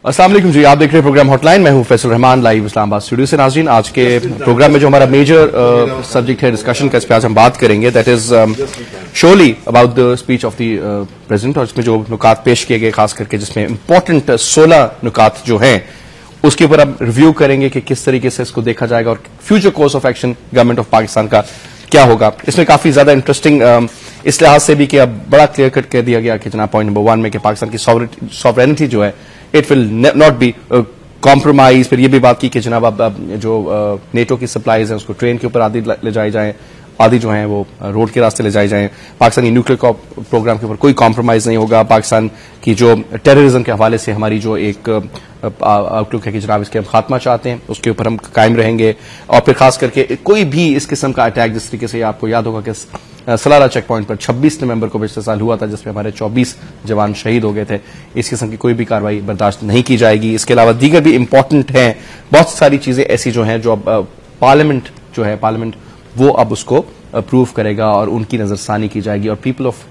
अस्सलाम वालेकुम जी, आप देख रहे हैं प्रोग्राम हॉटलाइन। मैं हूं फैसल रहमान, लाइव इस्लामाबाद स्टूडियो से। नाज़रीन, आज के प्रोग्राम में जो हमारा मेजर सब्जेक्ट है डिस्कशन का, इस पर आज हम बात करेंगे, that is surely about the speech of the president, और इसमें जो नुकात पेश किए गए, खास करके जिसमें इंपॉर्टेंट 16 नुकात जो हैं उसके ऊपर हम रिव्यू करेंगे कि किस तरीके से इसको देखा जाएगा और future course of action government of Pakistan का क्या होगा। इसमें काफी ज्यादा इंटरेस्टिंग इस लिहाज से भी कि अब बड़ा क्लियर कट कह दिया गया कि जनाब पॉइंट नंबर 1 में कि पाकिस्तान की सॉवरेनिटी जो है it will not be compromise. फिर ये भी बात की कि जनाब अब जो नेटो की सप्लाईज हैं उसको ट्रेन के ऊपर आदि ले जाए जाएं, आदि जो हैं वो रोड के रास्ते ले जाए जाएं। पाकिस्तानी न्यूक्लियर प्रोग्राम के ऊपर कोई कॉम्प्रोमाइज नहीं होगा। पाकिस्तान की जो टेररिज्म के हवाले से हमारी जो एक आउटलुक है कि जनाब इसके हम खात्मा चाहते हैं, उसके ऊपर हम कायम रहेंगे। और फिर खास करके कोई भी इस किस्म का अटैक, जिस तरीके से आपको याद होगा कि सलाला चेक पॉइंट पर 26 नवंबर को पिछले साल हुआ था, जिसमें हमारे 24 जवान शहीद हो गए थे, इस किस्म की कोई भी कार्रवाई बर्दाश्त नहीं की जाएगी। इसके अलावा दीगर भी इंपॉर्टेंट हैं बहुत सारी चीजें ऐसी जो हैं, जो अब पार्लियामेंट जो है, पार्लियामेंट वो अब उसको अप्रूव करेगा और उनकी नजरसानी की जाएगी। और people of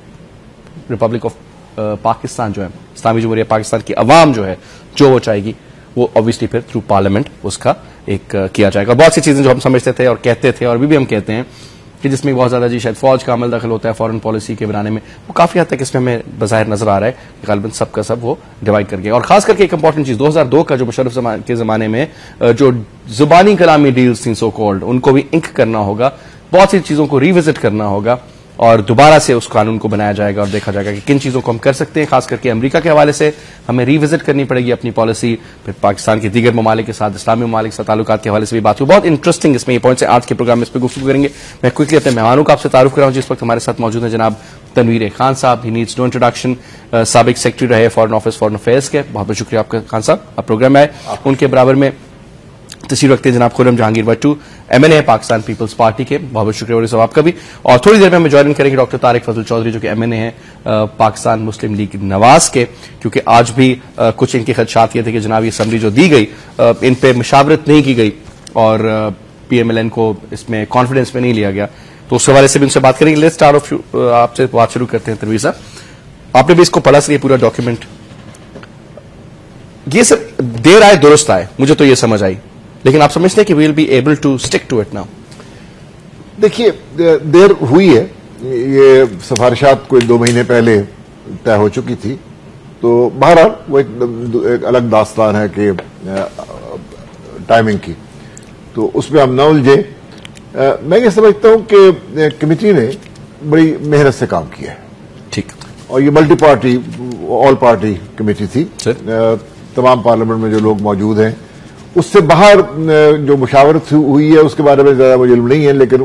Republic of Pakistan जो है, इस्लामी जमहूरिया पाकिस्तान की अवाम जो है, जो वो चाहेगी वो ऑब्वियसली फिर थ्रू पार्लियामेंट उसका एक किया जाएगा। बहुत सी चीजें जो हम समझते थे और कहते थे और अभी भी हम कहते हैं कि जिसमें बहुत ज्यादा जी शायद फौज का अमल दखल होता है फॉरेन पॉलिसी के बनाने में, वो काफी हद तक इसमें हमें बज़ाहिर नजर आ रहा है कि गालिबन सब का सब वो डिवाइड कर गया। और खास करके एक इंपॉर्टेंट चीज 2002 का जो मुशर्रफ के जमाने में जो जुबानी कलामी डील्स थी सो कॉल्ड, उनको भी इंक करना होगा, बहुत सी चीजों को रिविजिट करना होगा और दोबारा से उस कानून को बनाया जाएगा और देखा जाएगा कि किन चीजों को हम कर सकते हैं। खास करके अमेरिका के हवाले से हमें रिविजिट करनी पड़ेगी अपनी पॉलिसी, फिर पाकिस्तान के दीगर ममालिक के साथ, इस्लामी ममालिक के साथ ताल्लुकात के हवाले से भी बात हुई। बहुत इंटरेस्टिंग इसमें ये पॉइंट्स है। आज के प्रोग्राम में इस पर गुफ्तगू करेंगे। मैं क्विकली अपने मेहमानों का आपसे तारुफ कराऊं जिस वक्त हमारे साथ मौजूद है जनाब तनवीर खान साहब। ही नीड्स नो इंट्रोडक्शन, साबिक सेक्रेटरी रहे फॉरेन ऑफिस फॉरेन अफेयर्स के। बहुत बहुत शुक्रिया आपका खान साहब, आप प्रोग्राम में आए। उनके बराबर में तशरीफ रखते हैं जनाब खुर्रम जहांगीर भट्टू, MNA है पाकिस्तान पीपल्स पार्टी के। बहुत बहुत शुक्रिया और आपका भी। और थोड़ी देर में हमें ज्वाइन करेंगे डॉक्टर तारिक फजल चौधरी, जो कि MNA है पाकिस्तान मुस्लिम लीग नवाज के, क्योंकि आज भी कुछ इनके खदशात ये थे कि जनाब ये असम्बली जो दी गई इन पे मुशावरत नहीं की गई और PMLN को इसमें कॉन्फिडेंस में नहीं लिया गया, तो उस हवाले से भी उनसे बात करेंगे। लेट्स स्टार्ट ऑफ आपसे बात शुरू करते हैं तनवीर साहब, आपने भी इसको पढ़ा सर, ये पूरा डॉक्यूमेंट। ये सर देर आए दुरुस्त आए, मुझे तो ये समझ आई, लेकिन आप समझते हैं कि we will be able to stick to it now? देखिए, देर हुई है। ये सिफारिशात कोई 2 महीने पहले तय हो चुकी थी, तो बहरहाल वो एक अलग दास्तान है कि टाइमिंग की, तो उसमें हम न उलझे। मैं ये समझता हूं कि कमेटी ने बड़ी मेहनत से काम किया है। ठीक। और ये multi party, all party committee थी। तमाम पार्लियामेंट में जो लोग मौजूद हैं, उससे बाहर जो मुशावरत हुई है उसके बारे में ज्यादा मुझे इल्म नहीं है, लेकिन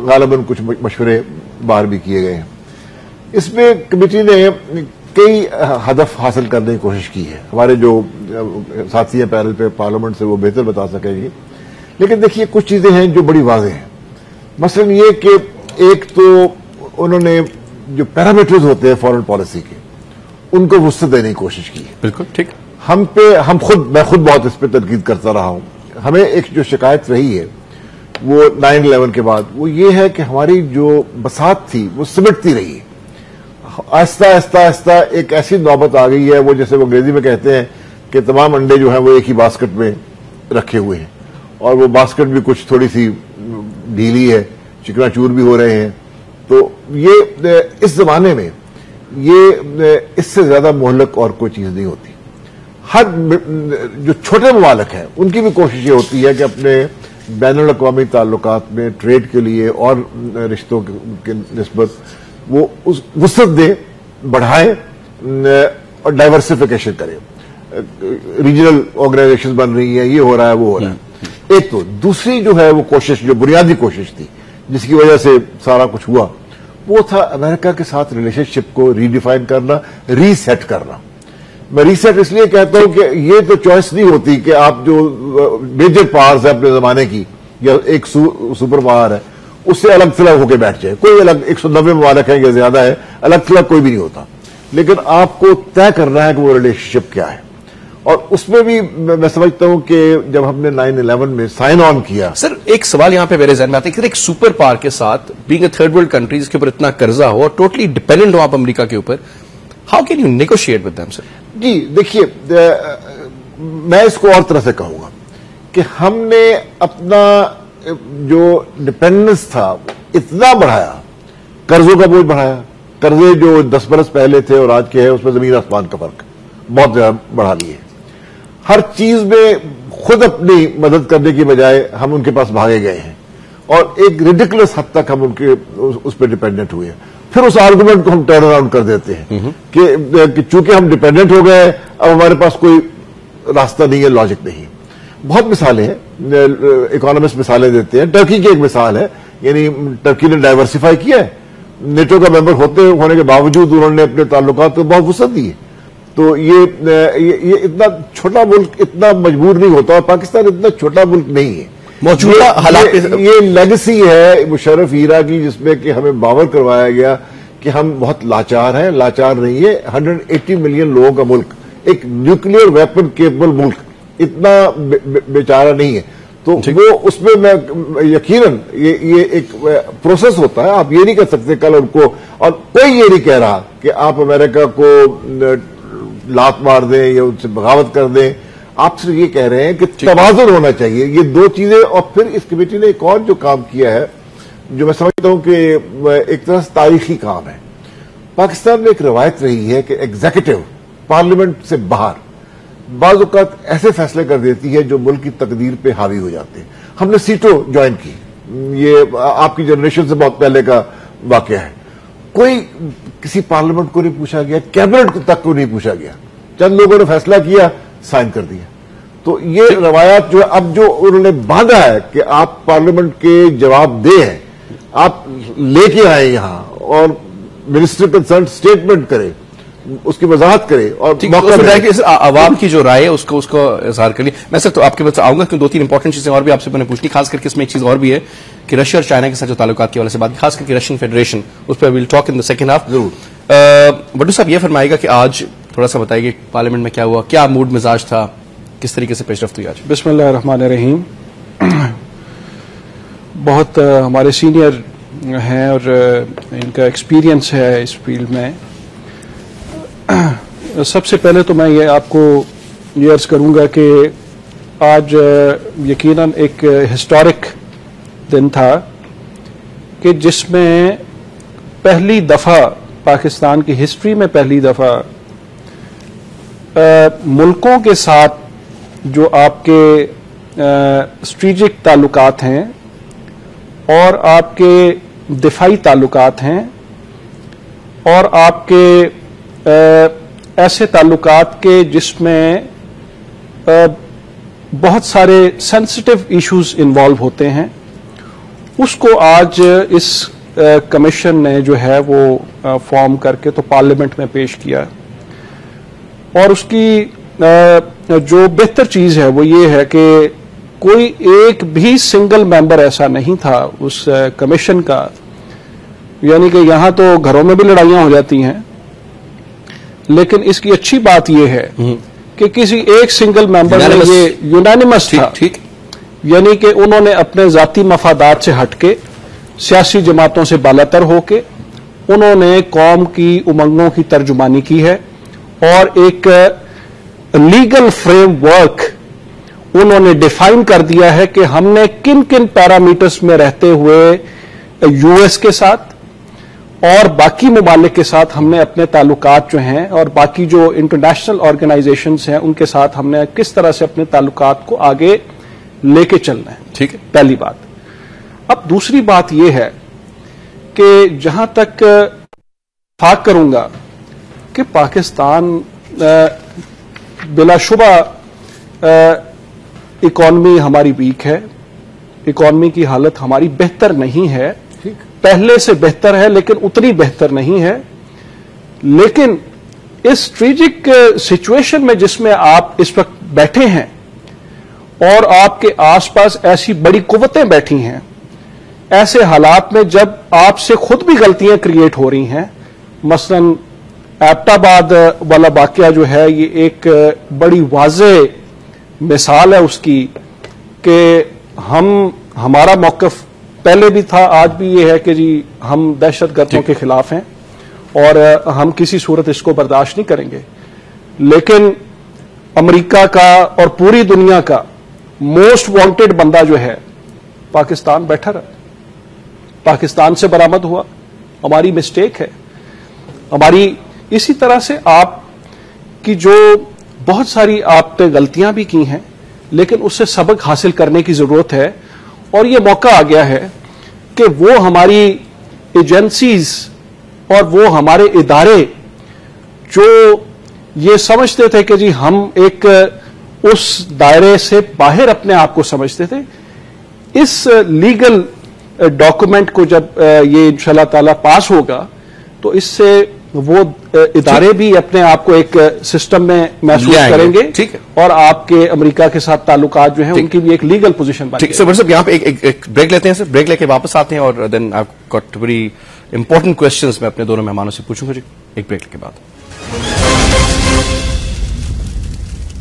गालिबन कुछ मशवरे बाहर भी किए गए हैं। इसमें कमेटी ने कई हदफ हासिल करने की कोशिश की है। हमारे जो साथी हैं पैनल पे पार्लियामेंट से, वो बेहतर बता सकेंगे, लेकिन देखिए कुछ चीजें हैं जो बड़ी वाज़ेह हैं। मसलन ये कि एक तो उन्होंने जो पैरामीटर्स होते हैं फॉरेन पॉलिसी के, उनको वुसअत देने की कोशिश की है। बिल्कुल ठीक। मैं खुद बहुत इस पर तनकीद करता रहा हूं। हमें एक जो शिकायत रही है वो 9/11 के बाद, वो ये है कि हमारी जो बसात थी वो सिमटती रही है। आहिस्ता आहिस्ता आहिस्ता एक ऐसी नौबत आ गई है, वो जैसे वो अंग्रेजी में कहते हैं कि तमाम अंडे जो हैं वो एक ही बास्केट में रखे हुए हैं, और वो बास्केट भी कुछ थोड़ी सी ढीली है, चिकनाचूर भी हो रहे हैं। तो ये इस जमाने में ये इससे ज्यादा मोहलक और कोई चीज नहीं होती। हर जो छोटे ममालिक हैं उनकी भी कोशिश ये होती है कि अपने बैनुल अक़वामी ताल्लुकात में ट्रेड के लिए और रिश्तों के निस्बत वो उस वुसअत दें, बढ़ाएं और डाइवर्सिफिकेशन करें। रीजनल ऑर्गेनाइजेशन बन रही है, ये हो रहा है, वो हो रहा है। एक तो दूसरी जो है वो कोशिश, जो बुनियादी कोशिश थी जिसकी वजह से सारा कुछ हुआ, वो था अमेरिका के साथ रिलेशनशिप को रीडिफाइन करना, रीसेट करना। मैं रीसेट इसलिए कहता हूं कि ये तो चॉइस नहीं होती कि आप जो मेजर पावर्स है अपने जमाने की, या एक सुपर पावर है, उससे अलग थलग होकर बैठ जाए। कोई अलग 190 ममालिक है या ज्यादा है, अलग थलग कोई भी नहीं होता, लेकिन आपको तय करना है कि वो रिलेशनशिप क्या है। और उसमें भी मैं समझता हूं कि जब हमने 9/11 में साइन ऑन किया। सर एक सवाल यहां पे मेरे जहन में आता है कि एक सुपर पावर के साथ, being a third world country जिसके ऊपर इतना कर्जा हो और टोटली डिपेंडेंट हो आप अमेरिका के ऊपर, how can you negotiate with them sir? जी देखिए, मैं इसको और तरह से कहूंगा कि हमने अपना जो डिपेंडेंस था इतना बढ़ाया, कर्जों का बोझ बढ़ाया। कर्जे जो 10 बरस पहले थे और आज के हैं उसमें जमीन आसमान का फर्क बहुत ज्यादा बढ़ा लिए। हर चीज में खुद अपनी मदद करने की बजाय हम उनके पास भागे गए हैं और एक रिडिकुलस हद तक हम उनके उस पर डिपेंडेंट हुए। फिर उस आर्गुमेंट को हम टर्न अराउंड कर देते हैं कि चूंकि हम डिपेंडेंट हो गए अब हमारे पास कोई रास्ता नहीं है, लॉजिक नहीं। बहुत मिसालें हैं, इकोनॉमिस्ट मिसालें देते हैं। टर्की की एक मिसाल है, यानी टर्की ने डाइवर्सिफाई किया है, नेटो का मेंबर होने के बावजूद उन्होंने अपने ताल्लुकात को बहुत वसअत दी है। तो ये इतना छोटा मुल्क इतना मजबूर नहीं होता और पाकिस्तान इतना छोटा मुल्क नहीं है। मौजूदा हालात ये लेगेसी है मुशर्रफ ईरा की, जिसमें कि हमें बावर करवाया गया कि हम बहुत लाचार हैं। लाचार नहीं है, 180 मिलियन लोगों का मुल्क, एक न्यूक्लियर वेपन केपेबल मुल्क, इतना बेचारा नहीं है। तो वो उसमें मैं यकीनन ये एक प्रोसेस होता है। आप ये नहीं कर सकते कल उनको, और कोई ये नहीं कह रहा कि आप अमेरिका को लात मार दें या उनसे बगावत कर दें। आप सिर्फ ये कह रहे हैं कि तवाज़ुन होना चाहिए, ये दो चीजें। और फिर इस कमेटी ने एक और जो काम किया है जो मैं समझता हूं कि एक तरह से तारीखी काम है। पाकिस्तान में एक रवायत रही है कि एग्जीक्यूटिव पार्लियामेंट से बाहर बाज़ औक़ात ऐसे फैसले कर देती है जो मुल्क की तकदीर पे हावी हो जाते हैं। हमने सीटो ज्वाइन की, ये आपकी जनरेशन से बहुत पहले का वाकया है। कोई किसी पार्लियामेंट को नहीं पूछा गया, कैबिनेट तक को नहीं पूछा गया, चंद लोगों ने फैसला किया, साइन कर दिया। तो ये रवायत जो अब जो उन्होंने बांधा है कि आप पार्लियामेंट के जवाबदेह हैं, आप लेके आए यहां और मिनिस्टर कंसर्न स्टेटमेंट करे, उसकी वजाहत करे और आवाम की जो राय है उसको इजहार कर लिया। मैं सर तो आपके पास आऊंगा क्योंकि 2-3 इंपॉर्टेंट चीजें और भी आपसे मैंने पूछनी, खास करके इसमें एक चीज और भी है कि रशिया और चाइना के साथ जो ताल्लुकात के वाले से बात, खास करके रशियन फेडरेशन, उस पर will talk in the second half. Baddu साहब ये फरमाएगा कि आज थोड़ा सा बताइए पार्लियामेंट में क्या हुआ, क्या मूड मिजाज था, किस तरीके से पेशरफ्त हुई आज? बिस्मिल्लाह रहमान रहीम। बहुत हमारे सीनियर हैं और इनका एक्सपीरियंस है इस फील्ड में। सबसे पहले तो मैं ये आपको ये अर्ज करूंगा कि आज यकीनन एक हिस्टोरिक दिन था कि जिसमें पहली दफा पाकिस्तान की हिस्ट्री में पहली दफा मुल्कों के साथ जो आपके स्ट्रेटेजिक ताल्लुकात हैं और आपके दिफाई ताल्लुकात हैं और आपके ऐसे ताल्लुकात के जिसमें बहुत सारे सेंसिटिव इश्यूज इन्वॉल्व होते हैं, उसको आज इस कमीशन ने जो है वो फॉर्म करके तो पार्लियामेंट में पेश किया। और उसकी जो बेहतर चीज है वो ये है कि कोई एक भी सिंगल मेंबर ऐसा नहीं था उस कमीशन का, यानी कि यहां तो घरों में भी लड़ाइयां हो जाती हैं, लेकिन इसकी अच्छी बात यह है कि किसी एक सिंगल मेंबर ने ये यूनानिमस था, ठीक, यानी कि उन्होंने अपने जाती मफादात से हटके सियासी जमातों से बालातर होके उन्होंने कौम की उमंगों की तर्जुमानी की है और एक लीगल फ्रेमवर्क उन्होंने डिफाइन कर दिया है कि हमने किन किन पैरामीटर्स में रहते हुए यूएस के साथ और बाकी ममालिक के साथ हमने अपने ताल्लुकात जो हैं और बाकी जो इंटरनेशनल ऑर्गेनाइजेशंस हैं उनके साथ हमने किस तरह से अपने ताल्लुकात को आगे लेके चलना है। ठीक है, पहली बात। अब दूसरी बात यह है कि जहां तक फाक करूंगा कि पाकिस्तान बिलाशुबा इकॉनमी हमारी वीक है, इकॉनमी की हालत हमारी बेहतर नहीं है, पहले से बेहतर है लेकिन उतनी बेहतर नहीं है। लेकिन इस स्ट्रेटेजिक सिचुएशन में जिसमें आप इस वक्त बैठे हैं और आपके आसपास ऐसी बड़ी कुव्वतें बैठी हैं, ऐसे हालात में जब आपसे खुद भी गलतियां क्रिएट हो रही हैं, मसलन एबटाबाद वाला वाकया जो है ये एक बड़ी वाज़ेह मिसाल है उसकी कि हमारा मौक़िफ़ पहले भी था, आज भी ये है कि जी हम दहशतगर्दों के खिलाफ हैं और हम किसी सूरत इसको बर्दाश्त नहीं करेंगे। लेकिन अमेरिका का और पूरी दुनिया का मोस्ट वांटेड बंदा जो है पाकिस्तान बैठा रहा, पाकिस्तान से बरामद हुआ, हमारी मिस्टेक है हमारी। इसी तरह से आप की जो बहुत सारी आपने गलतियां भी की हैं, लेकिन उससे सबक हासिल करने की जरूरत है। और ये मौका आ गया है कि वो हमारी एजेंसीज और वो हमारे इदारे जो ये समझते थे कि जी हम एक उस दायरे से बाहर अपने आप को समझते थे, इस लीगल डॉक्यूमेंट को जब ये इंशाल्लाह ताला पास होगा तो इससे वो इदारे भी अपने आप को एक सिस्टम में महसूस करेंगे। ठीक है। और आपके अमेरिका के साथ ताल्लुकात जो हैं उनकी भी एक लीगल पोजीशन बनेगी। ठीक है सर, यहाँ पे एक ब्रेक लेते हैं सर, ब्रेक लेके वापस आते हैं और then I got very important questions मैं अपने दोनों मेहमानों से पूछूंगा जी, एक ब्रेक के बाद।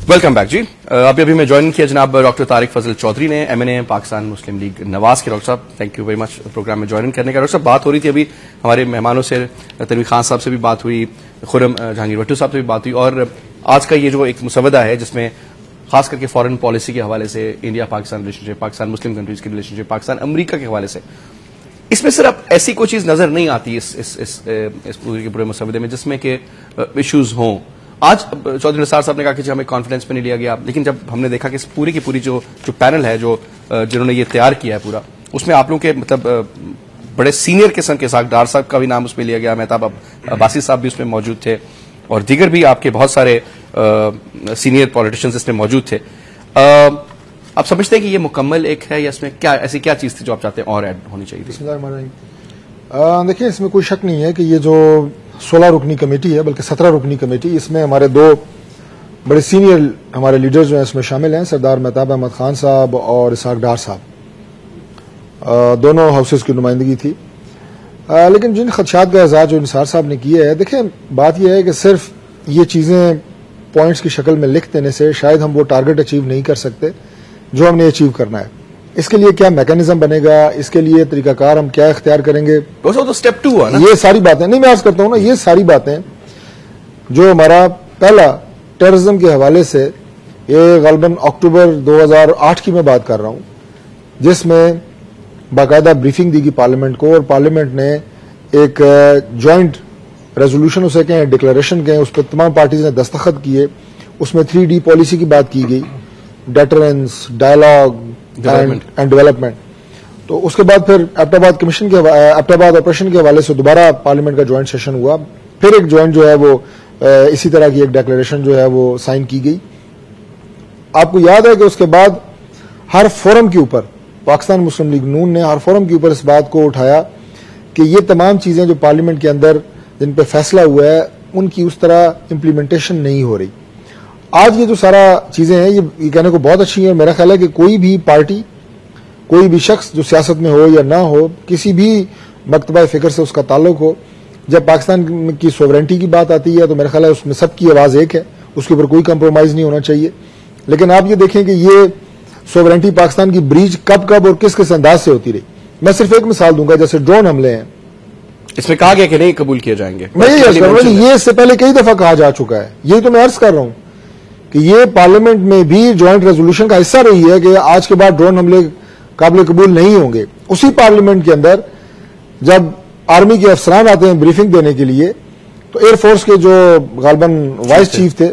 वेलकम बैक जी। अभी मैं ज्वाइन किया जनाब डॉक्टर तारिक फजल चौधरी ने, MNA पाकिस्तान मुस्लिम लीग नवाज के। डॉक्टर साहब thank you very much programme में ज्वाइन करने का। डॉक्टर साहब बात हो रही थी अभी हमारे मेहमानों से, तनवीर खान साहब से भी बात हुई, खुर्रम जहांगीर भट्टू साहब से भी बात हुई, और आज का ये जो एक मुसवदा है जिसमें खास करके फॉरेन पॉलिसी के हवाले से India Pakistan relationship, Pakistan Muslim countries की रिलेशनशिप, पाकिस्तान अमेरिका के हवाले से, इसमें सर अब ऐसी कोई चीज नजर नहीं आती इस पूरे मुसवदे में जिसमें कि इश्यूज हों। आज चौधरी निसार साहब ने कहा कि हमें कॉन्फिडेंस पे नहीं लिया गया, लेकिन जब हमने देखा कि इस पूरी की पूरी जो पैनल है जो जिन्होंने ये तैयार किया है पूरा, उसमें आप लोगों के मतलब बड़े सीनियर किस्म के साथ डार साहब का भी नाम उसमें लिया गया, मेहताब अब्बासी साहब भी उसमें मौजूद थे और दीगर भी आपके बहुत सारे सीनियर पॉलिटिशियंस इसमें मौजूद थे। आप समझते हैं कि ये मुकम्मल एक है या इसमें क्या ऐसी क्या चीज थी जो आप चाहते हैं और ऐड होनी चाहिए थी? देखिए, इसमें कोई शक नहीं है कि ये जो 16 रुकनी कमेटी है, बल्कि 17 रुकनी कमेटी, इसमें हमारे दो बड़े सीनियर हमारे लीडर्स जो हैं इसमें शामिल हैं, सरदार मेहताब अहमद खान साहब और इसहाक डार साहब, दोनों हाउसेस की नुमाइंदगी थी। लेकिन जिन खदशात का इज़हार जो निसार साहब ने किया है, देखें बात यह है कि सिर्फ ये चीज़ें पॉइंट्स की शक्ल में लिख देने से शायद हम वो टारगेट अचीव नहीं कर सकते जो हमने अचीव करना है। इसके लिए क्या मैकेनिज्म बनेगा, इसके लिए तरीकाकार हम क्या इख्तियार करेंगे, तो स्टेप 2 है ना? ये सारी बातें नहीं मैं आज करता हूं ना, ये सारी बातें जो हमारा पहला टेररिज्म के हवाले से, ये गलबन अक्टूबर 2008 की मैं बात कर रहा हूं, जिसमें बाकायदा ब्रीफिंग दी गई पार्लियामेंट को और पार्लियामेंट ने एक ज्वाइंट रेजोल्यूशन उसे कहें, डिक्लेरेशन कहें, उस पर तमाम पार्टीज ने दस्तखत किए। उसमें 3D पॉलिसी की बात की गई, डेटरेंस, डायलॉग एंड डेवलपमेंट। तो उसके बाद फिर एबटाबाद ऑपरेशन के हवाले से दोबारा पार्लियामेंट का ज्वाइंट सेशन हुआ, फिर एक ज्वाइंट जो है वो इसी तरह की एक डिक्लेरेशन जो है वो साइन की गई। आपको याद है कि उसके बाद हर फोरम के ऊपर पाकिस्तान मुस्लिम लीग नून ने हर फोरम के ऊपर इस बात को उठाया कि ये तमाम चीजें जो पार्लियामेंट के अंदर जिन पे फैसला हुआ है उनकी उस तरह इम्प्लीमेंटेशन नहीं हो रही। आज ये जो सारा चीजें हैं ये कहने को बहुत अच्छी है। मेरा ख्याल है कि कोई भी पार्टी, कोई भी शख्स जो सियासत में हो या ना हो, किसी भी मकतबा फिक्र से उसका ताल्लुक हो, जब पाकिस्तान की सोवरेंटी की बात आती है तो मेरा ख्याल है उसमें सबकी आवाज एक है, उसके ऊपर कोई कंप्रोमाइज नहीं होना चाहिए। लेकिन आप ये देखें कि ये सोवरेंटी पाकिस्तान की ब्रीच कब कब और किस किस अंदाज से होती रही। मैं सिर्फ एक मिसाल दूंगा, जैसे ड्रोन हमले हैं, इसमें कहा गया कि नहीं कबूल किए जाएंगे। मैं ये अर्ज कर रहा हूं, ये इससे पहले कई दफा कहा जा चुका है। यही तो मैं अर्ज कर रहा हूं कि ये पार्लियामेंट में भी ज्वाइंट रेजोल्यूशन का हिस्सा रही है कि आज के बाद ड्रोन हमले काबिल कबूल नहीं होंगे। उसी पार्लियामेंट के अंदर जब आर्मी के अफसरान आते हैं ब्रीफिंग देने के लिए, तो एयरफोर्स के जो गालबन वाइस चीफ थे,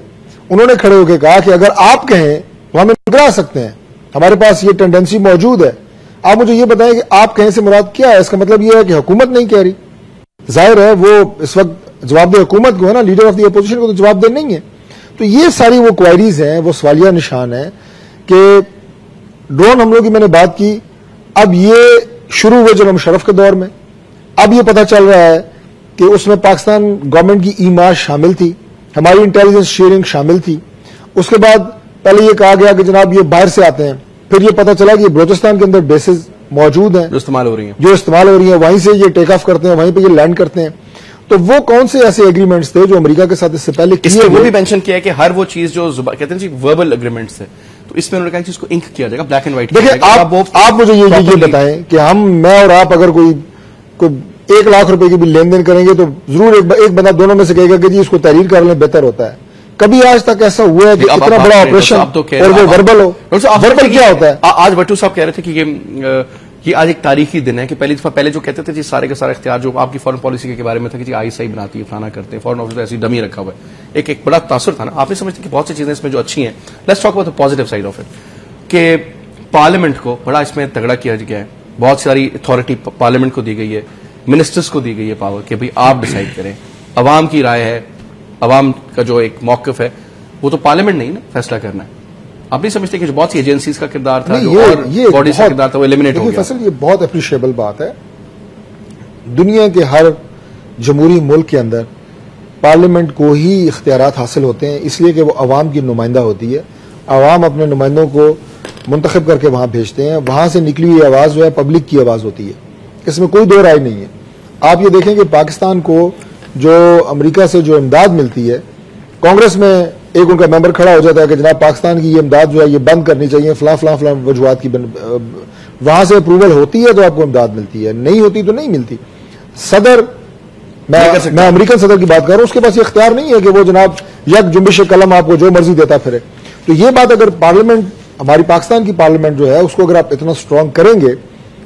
उन्होंने खड़े होकर कहा कि अगर आप कहें तो हम इनकरा सकते हैं, हमारे पास ये टेंडेंसी मौजूद है। आप मुझे ये बताएं कि आप कहें से मुराद क्या है? इसका मतलब यह है कि हुकूमत नहीं कह रही। जाहिर है वो इस वक्त जवाबदेह हुकूमत को है ना, लीडर ऑफ द अपोजिशन को तो जवाबदेह नहीं है। तो ये सारी वो क्वायरीज हैं, वो सवालिया निशान है कि ड्रोन हमलों की मैंने बात की, अब ये शुरू हुए जनाब मुशर्रफ के दौर में, अब ये पता चल रहा है कि उसमें पाकिस्तान गवर्नमेंट की ईमाज शामिल थी, हमारी इंटेलिजेंस शेयरिंग शामिल थी। उसके बाद पहले ये कहा गया कि जनाब ये बाहर से आते हैं, फिर ये पता चला कि ये बलोचिस्तान के अंदर बेसिस मौजूद हैं जो इस्तेमाल हो रही हैं, वहीं से ये टेक ऑफ करते हैं, वहीं पे ये लैंड करते हैं। तो वो कौन से ऐसे एग्रीमेंट्स थे जो अमेरिका के साथ इससे पहले किए? वो भी मेंशन किया है कि हर वो चीज जो कहते हैं जी वर्बल एग्रीमेंट्स थे, तो इसमें उन्होंने कहा कि इसको इंक किया जाएगा, ब्लैक एंड व्हाइट। देखिए आप मुझे ये बताएं कि मैं और आप अगर कोई 1 लाख रुपए की भी लेन देन करेंगे तो जरूर एक बंदा दोनों में से कहेगा कि जी इसको तहरीर कर लें बेहतर होता है, कभी आज तक ऐसा हुआ है कि इतना बड़ा ऑपरेशन और वो वर्बल हो? वर्बल क्या होता है? आज भट्टू साहब कह रहे थे कि ये आज एक तारीखी दिन है कि पहले जो कहते थे जी सारे के सारे इख्तियार जो आपकी फॉरेन पॉलिसी के बारे में था कि जी आईएसआई बनाती है, फलाना करते हैं, फॉरेन ऑफिसर ऐसी डमी रखा हुआ है, एक बड़ा तासुर था ना। आप नहीं समझते कि बहुत सी चीजें इसमें जो अच्छी हैं, let's talk about the positive side of it, कि पार्लियामेंट को बड़ा इसमें तगड़ा किया गया है, बहुत सारी अथॉरिटी पार्लियामेंट को दी गई है, मिनिस्टर्स को दी गई है पावर कि भाई आप डिसाइड करें, अवाम की राय है, अवाम का जो एक मौकफ है वो तो पार्लियामेंट नहीं ना फैसला करना है। आप नहीं समझते कि जो बहुत सी एजेंसीज का किरदार था, जो बॉडीज का किरदार था, वो एलिमिनेट हो गया? फैसल, ये बहुत अप्रिशिएबल बात है। दुनिया के हर जमहूरी मुल्क के अंदर पार्लियामेंट को ही इख्तियारात हासिल होते हैं, इसलिए कि वो अवाम की नुमाइंदा होती है। अवाम अपने नुमाइंदों को मुंतखब करके वहां भेजते हैं, वहां से निकली हुई आवाज जो है पब्लिक की आवाज होती है, इसमें कोई दो राय नहीं है। आप ये देखें कि पाकिस्तान को जो अमेरिका से जो इमदाद मिलती है, कांग्रेस में एक उनका मेंबर खड़ा हो जाता है कि जनाब पाकिस्तान की ये इमदाद जो है ये बंद करनी चाहिए, फलां वजूहात की, वहां से अप्रूवल होती है तो आपको इमदाद मिलती है, नहीं होती तो नहीं मिलती। सदर, मैं अमेरिकन सदर की बात कर रहा हूं, उसके पास ये इख्तियार नहीं है कि वो जनाब यक जुम्बिश कलम आपको जो मर्जी देता फिरे। तो ये बात अगर पार्लियामेंट, हमारी पाकिस्तान की पार्लियामेंट जो है उसको अगर आप इतना स्ट्रांग करेंगे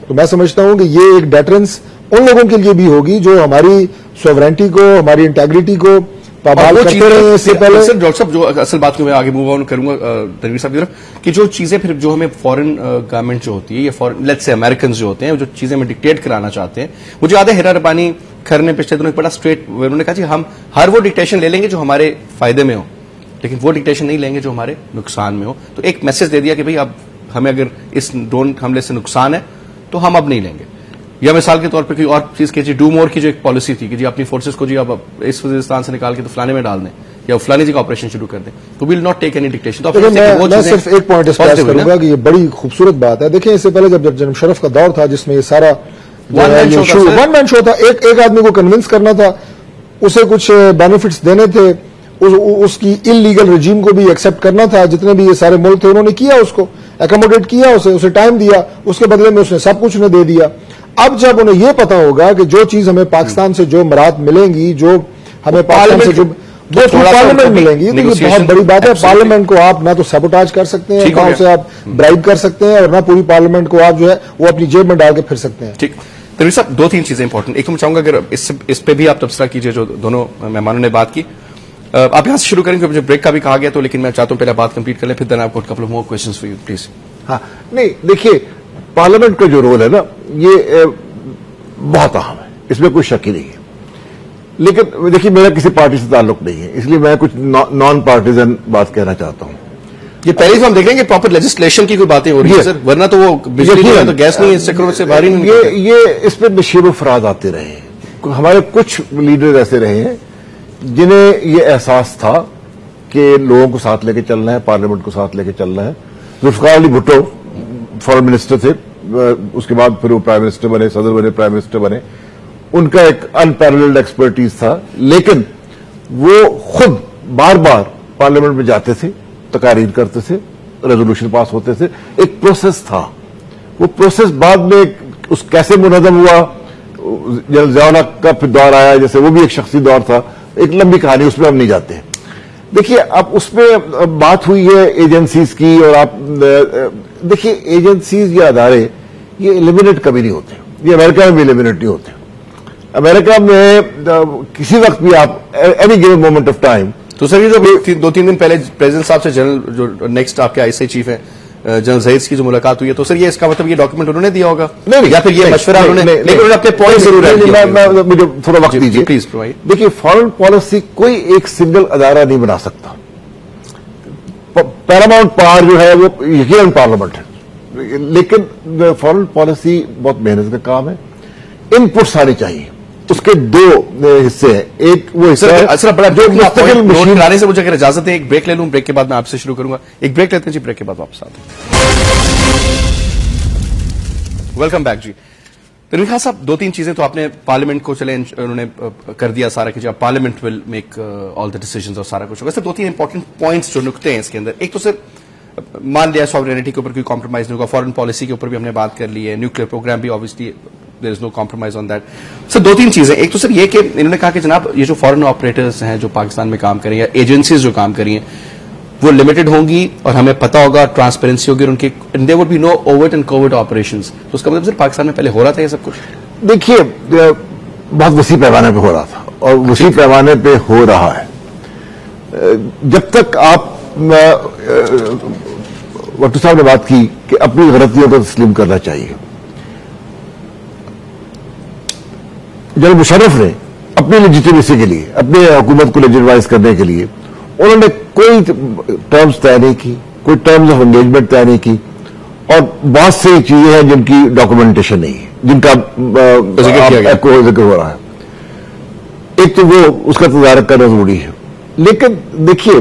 तो मैं समझता हूं कि ये एक डेटरेंस उन लोगों के लिए भी होगी जो हमारी सॉवरेंटी को, हमारी इंटेग्रिटी को पाबंद करते रहे। इससे पहले सर डॉक्टर साहब, जो असल बात को मैं आगे मूव ऑन करूंगा तनवीर साहब की तरफ, कि जो चीजें फिर जो हमें फॉरेन गवर्नमेंट जो होती है या फॉरेन लेट्स से अमेरिकन जो होते हैं, जो चीजें हमें डिक्टेट कराना चाहते हैं, मुझे याद है हिरा रब्बानी खर ने पिछले दिनों एक बड़ा स्ट्रेट उन्होंने कहा कि हम हर वो डिक्टेशन ले लेंगे जो हमारे फायदे में हो, लेकिन वो डिक्टेशन नहीं लेंगे जो हमारे नुकसान में हो। तो एक मैसेज दे दिया कि भाई अब हमें अगर इस ड्रोन हमले से नुकसान है तो हम अब नहीं लेंगे। या मिसाल के तौर पर कोई और चीज की डू मोर की जो एक पॉलिसी थी कि जी अपनी फोर्सेस को जी अब इस वजीरिस्तान से निकाल के तो फलाने में डाल दें या फलानी जी का ऑपरेशन शुरू कर दें, तो will not take any dictation. तो मैं सिर्फ एक पॉइंट स्ट्रेस करूंगा कि ये बड़ी खूबसूरत बात है। देखिए, इससे पहले जब जनाब शरफ का दौर था जिसमें ये सारा वन मैन शो था, एक आदमी को कन्विंस करना था, उसे कुछ बेनिफिट्स देने थे, उसकी इलीगल रजीम को भी एक्सेप्ट करना था। जितने भी ये सारे मुल्क थे उन्होंने किया, उसको एकोमोडेट किया, उसे टाइम दिया, उसके बदले में उसने सब कुछ उन्हें दे दिया। अब जब उन्हें यह पता होगा कि जो चीज हमें पाकिस्तान से जो मराद मिलेंगी, जो हमें पाकिस्तान से जो वो पार्लियामेंट मिलेंगी, तो ये बहुत बड़ी बात है। पार्लियामेंट को आप ना तो सैबोटाज कर सकते हैं, गांव से आप ब्राइब कर सकते हैं, और ना पूरी पार्लियामेंट को आप जो है वो अपनी जेब में डाल के फिर सकते हैं। ठीक, तनवीर साहब, दो तीन चीजें इंपॉर्टेंट। एक तो मैं चाहूंगा अगर इस पे भी आप तबसरा कीजिए जो दोनों मेहमानों ने बात की। आप यहां से शुरू करेंगे, मुझे ब्रेक का भी कहा गया, तो लेकिन मैं चाहता हूं पहले बात कंप्लीट कर लें, फिर देन आपको couple of more questions for you please. हाँ, नहीं देखिए, पार्लियामेंट का जो रोल है ना, ये बहुत अहम है, इसमें कोई शक ही नहीं है। लेकिन देखिए, मेरा किसी पार्टी से ताल्लुक नहीं है, इसलिए मैं कुछ नॉन पार्टीजन बात कहना चाहता हूं। ये पहले हम देखेंगे प्रॉपर लेजिस्लेशन की कोई बातें हो रही है सर, वरना तो वो बिजली नहीं है तो गैस नहीं है, इस चक्रों से बाहर ही नहीं। ये इस पर नशीब फराज आते रहे हैं। हमारे कुछ लीडर ऐसे रहे हैं जिन्हें ये एहसास था कि लोगों को साथ लेके चलना है, पार्लियामेंट को साथ लेके चलना है। जुल्फिकार अली भुट्टो फॉरेन मिनिस्टर थे, उसके बाद फिर वो प्राइम मिनिस्टर बने, सदर बने, प्राइम मिनिस्टर बने। उनका एक अनपैरेलल्ड एक्सपर्टीज था, लेकिन वो खुद बार बार पार्लियामेंट में जाते थे, तकारीर करते थे, रेजोल्यूशन पास होते थे। एक प्रोसेस था, वो प्रोसेस बाद में उस कैसे मुनज़्ज़म हुआ, जनरल ज़िया का फिर दौर आया, जैसे वो भी एक शख्सी दौर था, एक लंबी कहानी, उसमें हम नहीं जाते। देखिए, अब उसमें बात हुई है एजेंसीज की, और आप देखिए एजेंसीज या अदारे ये एलिमिनेट कभी नहीं होते, ये अमेरिका में भी एलिमिनेट नहीं होते। अमेरिका में किसी वक्त भी आप any given moment of time. तो सर ये जो 2-3 दिन पहले प्रेसिडेंट साहब से जनरल जो नेक्स्ट आपके आईएसआई चीफ है जनरल जहीद की जो मुलाकात हुई है, तो सर ये इसका मतलब ये डॉक्यूमेंट उन्होंने दिया होगा? नहीं, या फिर ये मशवरा उन्होंने, लेकिन उन्होंने अपने पॉइंट जरूर है। मुझे थोड़ा वक्त दीजिए प्लीज प्रोवाइड। देखिए, फॉरेन पॉलिसी कोई एक सिंगल अदारा नहीं बना सकता। पैरामाउंट पावर जो है वो यकीनन पार्लियामेंट है, लेकिन फॉरेन पॉलिसी बहुत मेहनत का काम है, इनपुट्स आनी चाहिए। उसके दो हिस्से हैं, एक वो हिस्सा है बड़ा जो मुस्तकिल मशीन लाने से मुझे अगर इजाजत है एक ब्रेक ले लूं, ब्रेक के बाद मैं आपसे शुरू करूंगा। एक ब्रेक लेते हैं जी, ब्रेक के बाद वापस आते हैं। वेलकम बैक जी। तनवीर खान साहब, 2-3 चीजें तो आपने पार्लियामेंट को चले उन्होंने कर दिया सारा कि जब parliament will make all the decisions और सारा कुछ होगा। सर 2-3 इंपॉर्टेंट पॉइंट्स जो नुकते हैं इसके अंदर, एक तो सर मान लिया सॉवरेनिटी के ऊपर कोई कॉम्प्रोमाइज नहीं होगा, फॉरेन पॉलिसी के ऊपर भी हमने बात कर ली है, न्यूक्लियर प्रोग्राम भी obviously there is no compromise on that. Sir, दो तीन चीजें, एक तो सर ये कि इन्होंने कहा कि जनाब ये जो फॉरेन ऑपरेटर्स हैं जो पाकिस्तान में काम कर रही हैं या एजेंसीज जो काम कर रही हैं वो लिमिटेड होंगी और हमें पता होगा, ट्रांसपेरेंसी होगी, और उनकी there would be no overt and covert operations. तो उसका मतलब सर पाकिस्तान में पहले हो रहा था ये सब कुछ? देखिए, बहुत वसी पैमाने पे हो रहा था और वसी पैमाने पे हो रहा है। जब तक आप वक्तू साहब ने बात की कि अपनी गलतियों को तस्लीम करना चाहिए, जनरल मुशर्रफ ने अपनी लेजिटिमेसी के लिए, अपने हुकूमत को लेजिटिमाइज करने के लिए उन्होंने कोई टर्म्स तय नहीं की, कोई टर्म्स ऑफ एंगेजमेंट तय नहीं की, और बहुत सी चीजें हैं जिनकी डॉक्यूमेंटेशन नहीं है, जिनका जिक्र हो रहा है। एक तो वो उसका तदारक करना जरूरी है, लेकिन देखिए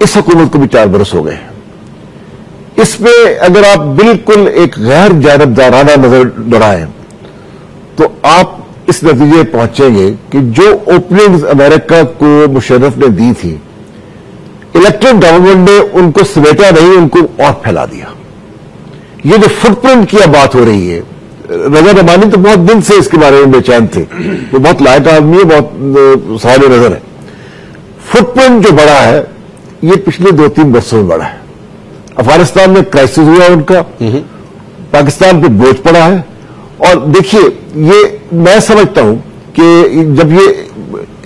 इस हुकूमत को भी 4 बरस हो गए। इसमें अगर आप बिल्कुल एक गैर जानबदाराना नजर दौड़ाएं तो आप इस नतीजे पहुंचेंगे कि जो ओपनिंग्स अमेरिका को मुशर्रफ ने दी थी, इलेक्टेड गवर्नमेंट ने उनको समेटा नहीं, उनको और फैला दिया। ये जो फुटप्रिंट की अब बात हो रही है, रजा रमानी तो बहुत दिन से इसके बारे में बेचैन थे, वो बहुत लायक आदमी है, बहुत सारे नजर है। फुटप्रिंट जो बड़ा है ये पिछले 2-3 वर्षों में बढ़ा है। अफगानिस्तान में क्राइसिस हुआ उनका, पाकिस्तान पे बोझ पड़ा है, और देखिए ये मैं समझता हूं कि जब ये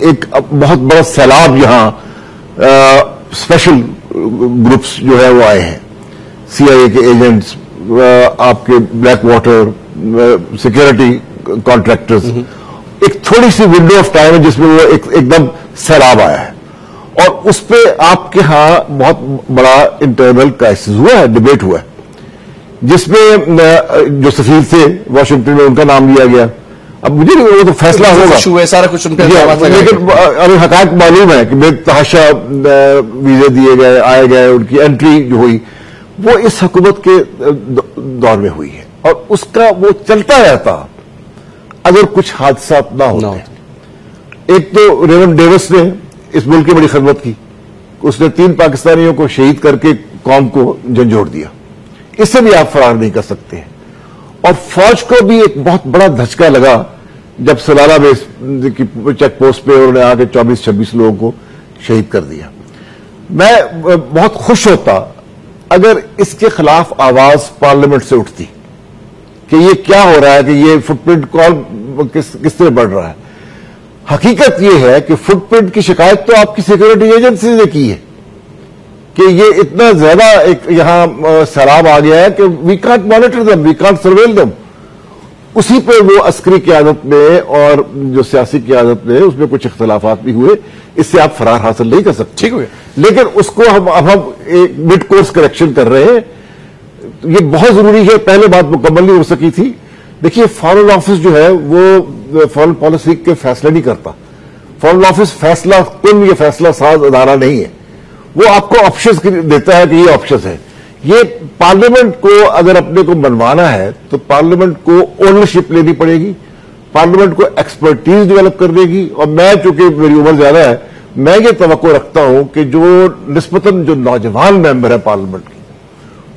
एक बहुत बड़ा सैलाब यहां स्पेशल ग्रुप्स जो है वो आए हैं, CIA के एजेंट्स, आपके ब्लैक वाटर सिक्योरिटी कॉन्ट्रैक्टर्स, एक थोड़ी सी विंडो ऑफ टाइम है जिसमें वो एकदम सैलाब आया है, और उस पर आपके यहां बहुत बड़ा इंटरनल क्राइसिस हुआ है, डिबेट हुआ है, जिसमें जो सफीर थे वाशिंगटन में उनका नाम लिया गया। अब मुझे वो तो फैसला होगा, सारा कुछ लेकिन अभी हकायक मालूम है कि बेतहाशा वीजे दिए गए, आए गए, उनकी एंट्री जो हुई वो इस हुकूमत के दौर में हुई है, और उसका वो चलता रहता अगर कुछ हादसा ना होते। एक तो रेमंड डेविस ने इस मुल्क की बड़ी खिदमत की, उसने 3 पाकिस्तानियों को शहीद करके कौम को झंझोड़ दिया, इससे भी आप फरार नहीं कर सकते हैं। और फौज को भी एक बहुत बड़ा धचका लगा जब सलाला में चेक पोस्ट पे उन्होंने आके 24-26 लोगों को शहीद कर दिया। मैं बहुत खुश होता अगर इसके खिलाफ आवाज पार्लियामेंट से उठती कि ये क्या हो रहा है, कि ये फुटप्रिंट कौन किस तरह बढ़ रहा है। हकीकत ये है कि फुटप्रिंट की शिकायत तो आपकी सिक्योरिटी एजेंसी ने की है कि ये इतना ज्यादा एक यहां सैलाब आ गया है कि we can't monitor them, we can't surveil them. उसी पे वो अस्करी क़यादत में और जो सियासी क़यादत में उसमें कुछ इख्तलाफात भी हुए, इससे आप फरार हासिल नहीं कर सकते। ठीक हो गया, लेकिन उसको हम एक मिड कोर्स करेक्शन कर रहे हैं, ये बहुत जरूरी है। पहले बात मुकम्मल नहीं हो सकी थी। देखिए, फॉरेन ऑफिस जो है वो फॉरेन पॉलिसी के फैसले नहीं करता। फॉरेन ऑफिस फैसला कुन या फैसला साज अदारा नहीं है, वो आपको ऑप्शंस देता है कि ये ऑप्शंस है। ये पार्लियामेंट को अगर अपने को मनवाना है तो पार्लियामेंट को ओनरशिप लेनी पड़ेगी, पार्लियामेंट को एक्सपर्टीज डेवलप करने की। और मैं, चूंकि मेरी उम्र ज्यादा है, मैं ये तवक्को रखता हूं कि जो निस्बतन जो नौजवान मेंबर है पार्लियामेंट की,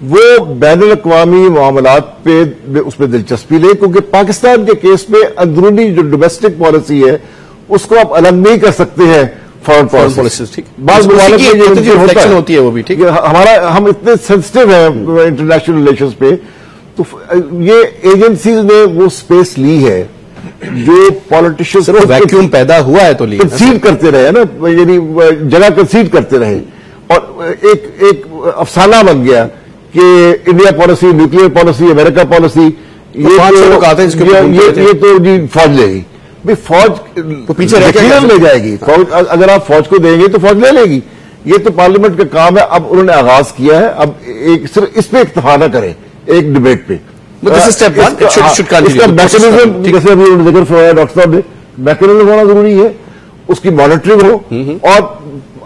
वो बैनुल-अक़वामी मामलात पे उसमें दिलचस्पी ले, क्योंकि पाकिस्तान के केस में अंदरूनी जो डोमेस्टिक पॉलिसी है उसको आप अलग नहीं कर सकते हैं फॉरेन पॉलिसी। ठीक, बाद में होती है वो भी ठीक है। हमारा हम इतने सेंसिटिव हैं इंटरनेशनल रिलेशंस पे, तो ये एजेंसीज ने वो स्पेस ली है जो पॉलिटिशियंस वैक्यूम पैदा हुआ है तो कंसीड करते रहे ना, यानी जगह कंसीड करते रहे, और एक अफसाना बन गया कि India policy, nuclear policy, America policy, ये तो जी फौज लेगी। भाई फौज तो पीछे ले जाएगी, फौज अगर आप फौज को देंगे तो फौज ले लेगी। ये तो पार्लियामेंट का काम है। अब उन्होंने आगाज किया है, अब एक सिर्फ इस पे इत्तेफाक न करें एक डिबेट पे। इसका मैकेनिज्म, जैसे अभी उन्होंने जिक्र फरमाया डॉक्टर साहब ने, मैकेनिज्म होना जरूरी है, उसकी मॉनिटरिंग हो, और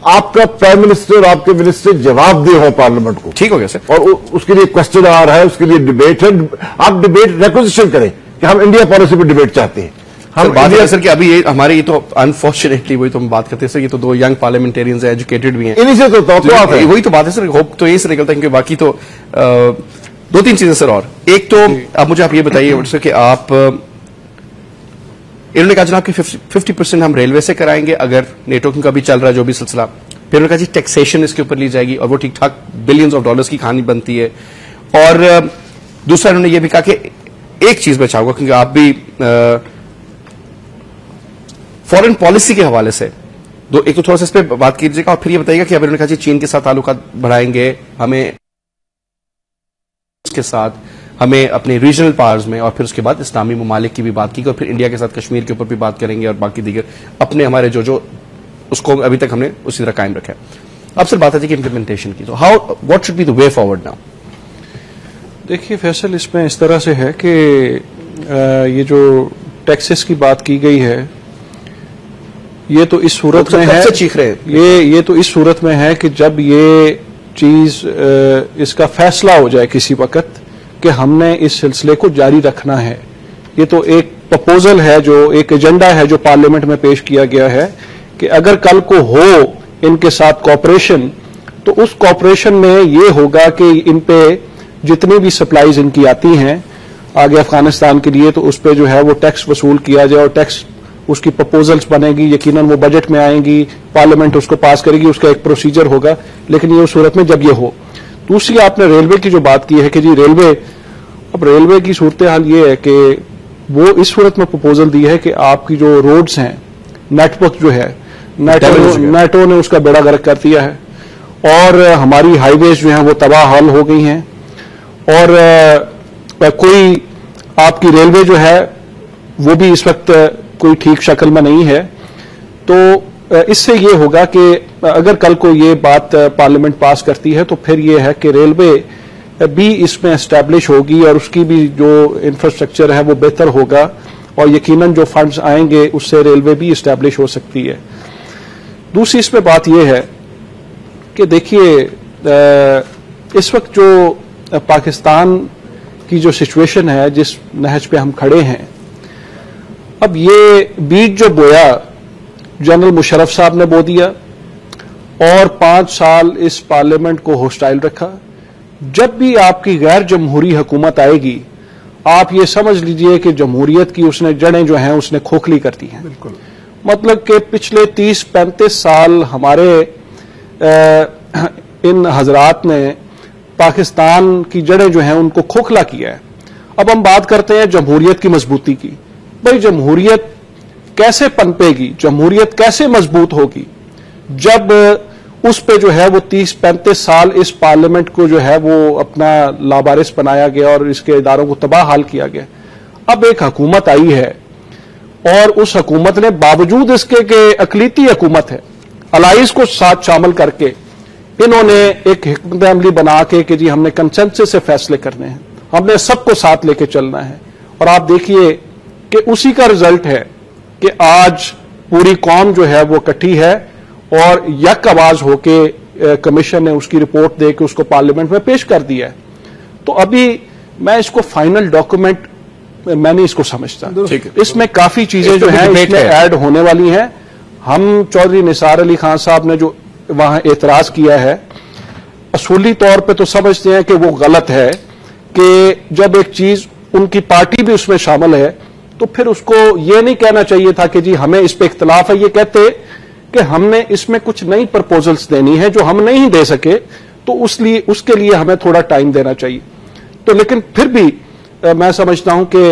आपका प्राइम मिनिस्टर, आपके मिनिस्टर जवाब दे हो पार्लियामेंट को। ठीक हो गया सर। और उसके लिए क्वेश्चन आ रहा है, उसके लिए डिबेट है, आप डिबेट रिक्वेजिशन करें कि हम इंडिया पॉलिसी पर डिबेट चाहते हैं। हम बात है सर कि अभी ये हमारे, ये तो अनफॉर्चुनेटली वही तो हम बात करते हैं सर, ये तो 2 यंग पार्लियामेंटेरियंस है, एजुकेटेड भी हैं, इन्हीं से तो वही तो बात है सर। होप तो यही से निकलता है, क्योंकि बाकी तो दो तीन चीजें सर, और एक तो अब मुझे आप ये बताइए सर कि आप इन्होंने कहा जनाब कि 50% हम रेलवे से कराएंगे अगर नेटो का भी चल रहा है जो भी सिलसिला, फिर उन्होंने कहा जी टैक्सेशन इसके ऊपर ली जाएगी और वो ठीक ठाक बिलियंस ऑफ डॉलर्स की कहानी बनती है। और दूसरा उन्होंने ये भी कहा कि एक चीज मैं चाहूंगा क्योंकि आप भी फॉरेन पॉलिसी के हवाले से एक तो थोड़ा सा इस पर बात कीजिएगा और फिर ये बताइएगा कि अब उन्होंने कहा जी चीन के साथ ताल्लुकात बढ़ाएंगे, हमें उसके साथ हमें अपने रीजनल पावर्स में, और फिर उसके बाद इस्लामी ममालिक की भी बात की और फिर इंडिया के साथ कश्मीर के ऊपर भी बात करेंगे और बाकी दीगर अपने हमारे जो उसको अभी तक हमने उसी तरह कायम रखा है। अब सर बात आती है कि इम्प्लीमेंटेशन की, तो what should be the way forward now? देखिए फैसल, इसमें इस तरह से है कि ये जो टैक्सेस की बात की गई है ये तो इस सूरत में है, चीख रहे हैं ये तो इस सूरत में है कि जब ये चीज इसका फैसला हो जाए किसी वक्त कि हमने इस सिलसिले को जारी रखना है। ये तो एक प्रपोजल है, जो एक एजेंडा है जो पार्लियामेंट में पेश किया गया है कि अगर कल को हो इनके साथ कॉपरेशन, तो उस कॉपरेशन में ये होगा कि इन पे जितनी भी सप्लाईज इनकी आती हैं आगे अफगानिस्तान के लिए, तो उस पर जो है वो टैक्स वसूल किया जाए और टैक्स उसकी प्रपोजल्स बनेगी, यकीनन वो बजट में आएंगी, पार्लियामेंट उसको पास करेगी, उसका एक प्रोसीजर होगा। लेकिन ये उस सूरत में जब ये हो। दूसरी आपने रेलवे की जो बात की है कि जी रेलवे की सूरत हाल ये है कि वो इस सूरत में प्रपोजल दी है कि आपकी जो रोड्स हैं, नेटवर्क जो है नेटो ने उसका बेड़ा गर्क कर दिया है और हमारी हाईवेज जो हैं वो तबाह हाल हो गई हैं और कोई आपकी रेलवे जो है वो भी इस वक्त कोई ठीक शक्ल में नहीं है। तो इससे ये होगा कि अगर कल को ये बात पार्लियामेंट पास करती है तो फिर ये है कि रेलवे भी इसमें एस्टैब्लिश होगी और उसकी भी जो इंफ्रास्ट्रक्चर है वो बेहतर होगा और यकीनन जो फंड्स आएंगे उससे रेलवे भी एस्टैब्लिश हो सकती है। दूसरी इसमें बात यह है कि देखिए इस वक्त जो पाकिस्तान की जो सिचुएशन है, जिस नहज पे हम खड़े हैं, अब ये बीज जो बोया जनरल मुशर्रफ साहब ने बो दिया और 5 साल इस पार्लियामेंट को होस्टाइल रखा। जब भी आपकी गैर जमहूरी हुकूमत आएगी, आप ये समझ लीजिए कि जमहूरियत की उसने जड़ें जो हैं उसने खोखली कर दी हैं। बिल्कुल, मतलब कि पिछले 30-35 साल हमारे इन हजरात ने पाकिस्तान की जड़ें जो हैं उनको खोखला किया है। अब हम बात करते हैं जमहूरियत की मजबूती की। भाई जमहूरियत कैसे पनपेगी, जमहूरियत कैसे मजबूत होगी जब उस पे जो है वो 30-35 साल इस पार्लियामेंट को जो है वो अपना लावारिस बनाया गया और इसके इदारों को तबाह हाल किया गया। अब एक हुकूमत आई है और उस हुकूमत ने बावजूद इसके कि अकलीती हुकूमत है, अलाइज को साथ शामिल करके इन्होंने एक हिकमत अमली बना के कि जी हमने कंसेंसस से फैसले करने हैं, हमने सबको साथ लेके चलना है। और आप देखिए कि उसी का रिजल्ट है कि आज पूरी कौम जो है वो इकट्ठी है और यक आवाज होके कमीशन ने उसकी रिपोर्ट दे के उसको पार्लियामेंट में पेश कर दिया है। तो अभी मैं इसको फाइनल डॉक्यूमेंट मैं नहीं इसको समझता, इसमें काफी चीजें जो हैं इसमें ऐड होने वाली हैं। हम चौधरी निसार अली खान साहब ने जो वहां एतराज किया है, असूली तौर पे तो समझते हैं कि वो गलत है कि जब एक चीज उनकी पार्टी भी उसमें शामिल है तो फिर उसको ये नहीं कहना चाहिए था कि जी हमें इस पे इख्तलाफ है। ये कहते कि हमने इसमें कुछ नई प्रपोजल्स देनी है जो हम नहीं दे सके, तो उसके लिए हमें थोड़ा टाइम देना चाहिए। तो लेकिन फिर भी मैं समझता हूं कि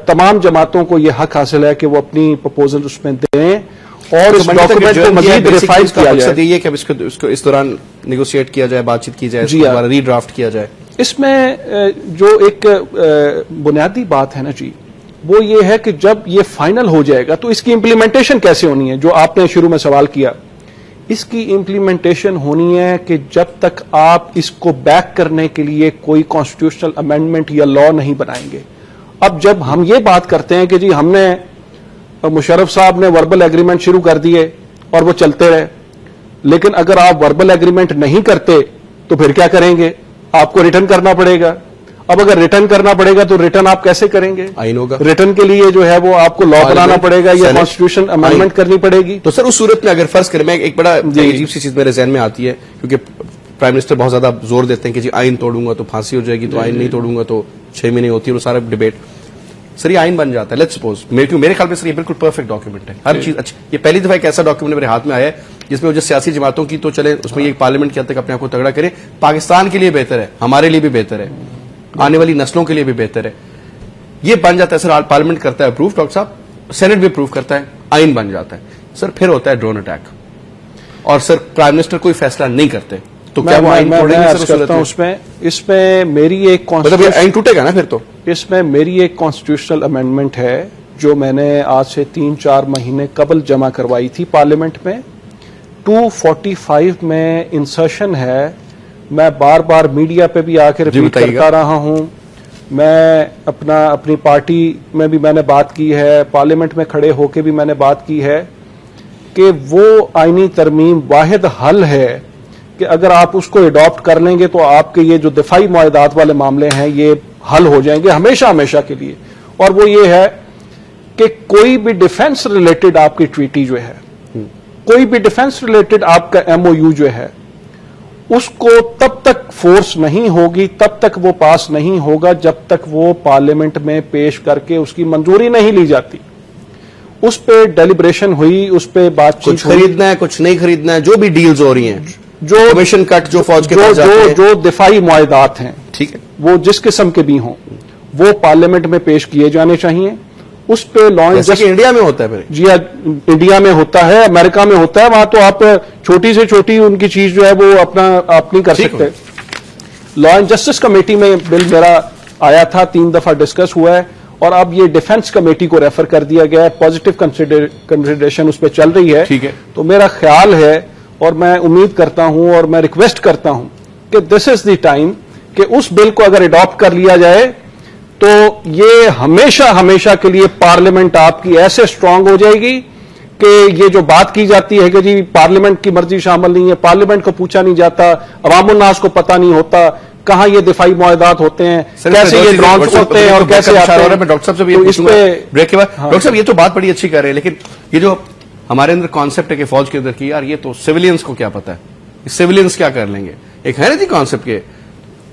तमाम जमातों को यह हक हासिल है कि वो अपनी प्रपोजल उसमें दें और इस डॉक्यूमेंट को मजीद रिफाइन किया जाए। ये कि इसको इस दौरान नेगोशिएट किया जाए, बातचीत की जाए, दोबारा रीड्राफ्ट किया जाए। इसमें जो एक बुनियादी बात है ना जी, वो ये है कि जब ये फाइनल हो जाएगा तो इसकी इंप्लीमेंटेशन कैसे होनी है, जो आपने शुरू में सवाल किया। इसकी इंप्लीमेंटेशन होनी है कि जब तक आप इसको बैक करने के लिए कोई कॉन्स्टिट्यूशनल अमेंडमेंट या लॉ नहीं बनाएंगे। अब जब हम ये बात करते हैं कि जी हमने, मुशर्रफ साहब ने वर्बल एग्रीमेंट शुरू कर दिए और वो चलते रहे, लेकिन अगर आप वर्बल एग्रीमेंट नहीं करते तो फिर क्या करेंगे? आपको रिटर्न करना पड़ेगा। अब अगर रिटर्न करना पड़ेगा तो रिटर्न आप कैसे करेंगे? आइन होगा। रिटर्न के लिए जो है वो आपको लॉ बनाना पड़ेगा या कॉन्स्टिट्यूशन अमेंडमेंट करनी पड़ेगी। तो सर उस सूरत में अगर फर्ज करें, मैं एक बड़ा अजीब सी चीज मेरे जहन में आती है, क्योंकि प्राइम मिनिस्टर बहुत ज्यादा जोर देते हैं कि जी आइन तोड़ूंगा तो फांसी हो जाएगी, तो आइन नहीं तोड़ूंगा तो 6 महीने होती है, वो सारा डिबेट। सर ये आइन बन जाता है, लेट्स सपोज, मेरे ख्याल में सर ये बिल्कुल परफेक्ट डॉक्यूमेंट है, हर चीज अच्छी। ये पहली दफा एक ऐसा डॉक्यूमेंट मेरे हाथ में आया है जिसमें जो सियासी जमातों की तो चले, उसमें ये पार्लियामेंट के हद तक अपने आप को तगड़ा करे, पाकिस्तान के लिए बेहतर है, हमारे लिए भी बेहतर है, आने वाली नस्लों के लिए भी बेहतर है। ये बन जाता है सर, पार्लियामेंट करता है अप्रूव, डॉक्टर साहब, सेनेट भी अप्रूव करता है, आइन बन जाता है सर, फिर होता है ड्रोन अटैक और सर प्राइम मिनिस्टर कोई फैसला नहीं करते, तो क्या वो आइन तोड़ेंगे? इसमें मेरी एक मतलब आइन टूटेगा ना फिर तो? इसमें मेरी एक कॉन्स्टिट्यूशनल अमेंडमेंट है जो मैंने आज से 3-4 महीने कबल जमा करवाई थी पार्लियामेंट में। 245 में इंसर्शन है, मैं बार बार मीडिया पे भी आकर रिपीट करता रहा हूं, मैं अपनी पार्टी में भी मैंने बात की है, पार्लियामेंट में खड़े होकर भी मैंने बात की है कि वो आईनी तरमीम वाहिद हल है कि अगर आप उसको अडॉप्ट कर लेंगे तो आपके ये जो दिफाई मुआहदात वाले मामले हैं ये हल हो जाएंगे हमेशा हमेशा के लिए। और वो ये है कि कोई भी डिफेंस रिलेटेड आपकी ट्रीटी जो है, कोई भी डिफेंस रिलेटेड आपका एमओयू जो है, उसको तब तक फोर्स नहीं होगी, तब तक वो पास नहीं होगा जब तक वो पार्लियामेंट में पेश करके उसकी मंजूरी नहीं ली जाती। उस पे डेलिब्रेशन हुई, उस पे बातचीत, कुछ खरीदना है कुछ नहीं खरीदना है, जो भी डील्स हो रही हैं, जो कमीशन कट जो फौज के जो दिफाई मुआहदात हैं, ठीक है, वो जिस किस्म के भी हों, वो पार्लियामेंट में पेश किए जाने चाहिए। उस पे लॉ एंड जस्टिस इंडिया में होता है फिर? जी इंडिया में होता है, अमेरिका में होता है, वहां तो आप छोटी से छोटी उनकी चीज जो है वो आप नहीं कर सकते। लॉ एंड जस्टिस कमेटी में बिल मेरा आया था, 3 दफा डिस्कस हुआ है और अब ये डिफेंस कमेटी को रेफर कर दिया गया है, पॉजिटिव कंसिडरेशन उस पर चल रही है। ठीक है, तो मेरा ख्याल है और मैं उम्मीद करता हूं और मैं रिक्वेस्ट करता हूं कि दिस इज द टाइम कि उस बिल को अगर अडॉप्ट कर लिया जाए तो ये हमेशा हमेशा के लिए पार्लियामेंट आपकी ऐसे स्ट्रांग हो जाएगी कि ये जो बात की जाती है कि जी पार्लियामेंट की मर्जी शामिल नहीं है, पार्लियामेंट को पूछा नहीं जाता, अवामुन्नास को पता नहीं होता कहां ये दिफाई मुआहदात होते हैं, कैसे ये ड्रोन्स होते हैं और कैसे आते हैं। मैं डॉक्टर साहब से भी ब्रेक के बाद, डॉक्टर साहब ये तो बात बड़ी अच्छी कर रहे हैं, लेकिन ये जो हमारे अंदर कॉन्सेप्ट है कि फौज के अंदर की, यार ये तो सिविलियंस को क्या पता है, सिविलियंस क्या कर लेंगे? एक है ना जी कॉन्सेप्ट के,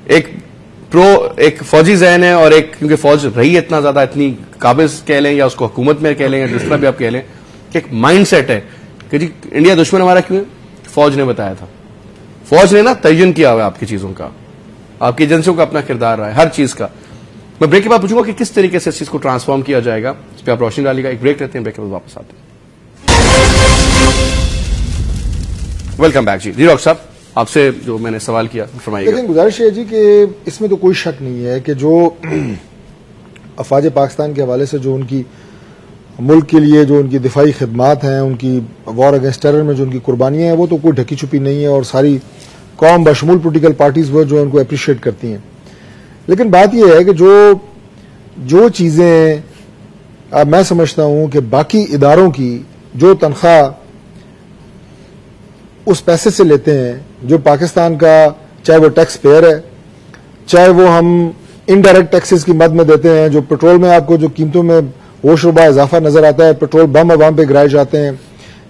एक फौजी जहन है और एक, क्योंकि फौज रही इतना ज्यादा, इतनी काबिज कह लें या उसको हुकूमत में कह लें या जिस तरह भी आप कह लें, कि एक माइंड सेट है कि जी इंडिया दुश्मन हमारा क्यों है? फौज ने बताया था, फौज ने ना तयन किया हुआ आपकी चीजों का, आपकी एजेंसियों का अपना किरदार रहा है हर चीज का। मैं ब्रेक के बाद पूछूंगा कि किस तरीके से इस चीज को ट्रांसफॉर्म किया जाएगा, इस पर आप रोशनी डालिएगा। एक ब्रेक लेते हैं, ब्रेक के बाद वापस आते हैं। वेलकम बैक जी डॉक्टर साहब, आपसे जो मैंने सवाल किया फरमाइएगा। लेकिन गुजारिश है जी कि इसमें तो कोई शक नहीं है कि जो अफवाज पाकिस्तान के हवाले से जो उनकी मुल्क के लिए जो उनकी दिफाई खिदमात हैं, उनकी वॉर अगेंस्ट टेरर में जो उनकी कुर्बानियां हैं, वो तो कोई ढकी छुपी नहीं है और सारी कौम बशमूल पोलिटिकल पार्टीज वो जो उनको अप्रिशिएट करती हैं। लेकिन बात यह है कि जो चीजें मैं समझता हूं कि बाकी इदारों की जो तनख्वाह उस पैसे से लेते हैं जो पाकिस्तान का, चाहे वो टैक्स पेयर है, चाहे वो हम इनडायरेक्ट टैक्सेस की मद में देते हैं, जो पेट्रोल में आपको जो कीमतों में होशरुबा इजाफा नजर आता है, पेट्रोल बम अवाम पे गिराए जाते हैं,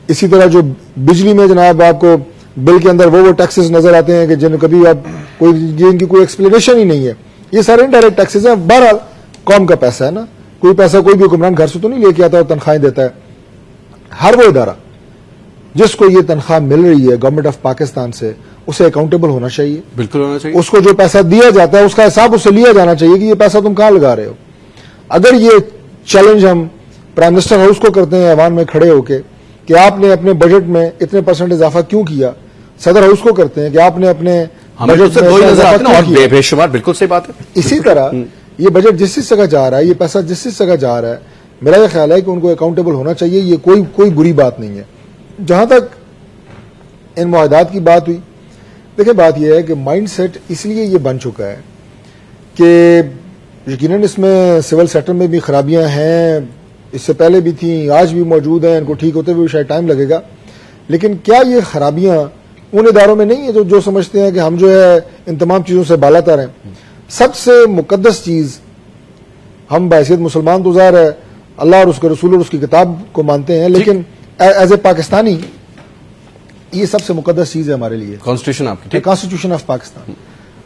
इसी तरह जो बिजली में जनाब आपको बिल के अंदर वो टैक्सेस नजर आते हैं कि जिन कभी आप जिनकी कोई एक्सप्लेनेशन ही नहीं है, ये सारे इनडायरेक्ट टैक्सेस हैं। बहरहाल कौम का पैसा है ना, कोई पैसा कोई भी हुक्मरान घर से तो नहीं लेके आता और तनख्वाहें देता है। हर वो इदारा जिसको ये तनख्वाह मिल रही है गवर्नमेंट ऑफ पाकिस्तान से, उसे अकाउंटेबल होना चाहिए, बिल्कुल होना चाहिए। उसको जो पैसा दिया जाता है उसका हिसाब उससे लिया जाना चाहिए कि ये पैसा तुम कहां लगा रहे हो। अगर ये चैलेंज हम प्राइम मिनिस्टर हाउस को करते हैं ऐवान में खड़े होकर कि आपने अपने बजट में इतने % इजाफा क्यों किया, सदर हाउस को करते हैं कि आपने अपने बजट में बेशुमार, बिल्कुल सही बात है। इसी तरह ये बजट जिस चीज जगह जा रहा है, ये पैसा जिस चीज जगह जा रहा है, मेरा यह ख्याल है कि उनको अकाउंटेबल होना चाहिए। ये कोई बुरी बात नहीं है। जहां तक इन मुआहदात की बात हुई, देखिए बात यह है कि माइंड सेट इसलिए ये बन चुका है कि यकीनन इसमें सिविल सेक्टर में भी खराबियां हैं, इससे पहले भी थी, आज भी मौजूद हैं, इनको ठीक होते हुए शायद टाइम लगेगा। लेकिन क्या ये खराबियां उन इदारों में नहीं है जो समझते हैं कि हम जो है इन तमाम चीजों से बालातर हैं? सबसे मुकद्दस चीज हम बहैसियत मुसलमान तो ज़ाहिर है अल्लाह और उसके रसूल और उसकी किताब को मानते हैं, लेकिन एज ए पाकिस्तानी ये सबसे मुकद्दस चीज है हमारे लिए, कॉन्स्टिट्यूशन आपकी, ठीक? Constitution of Pakistan.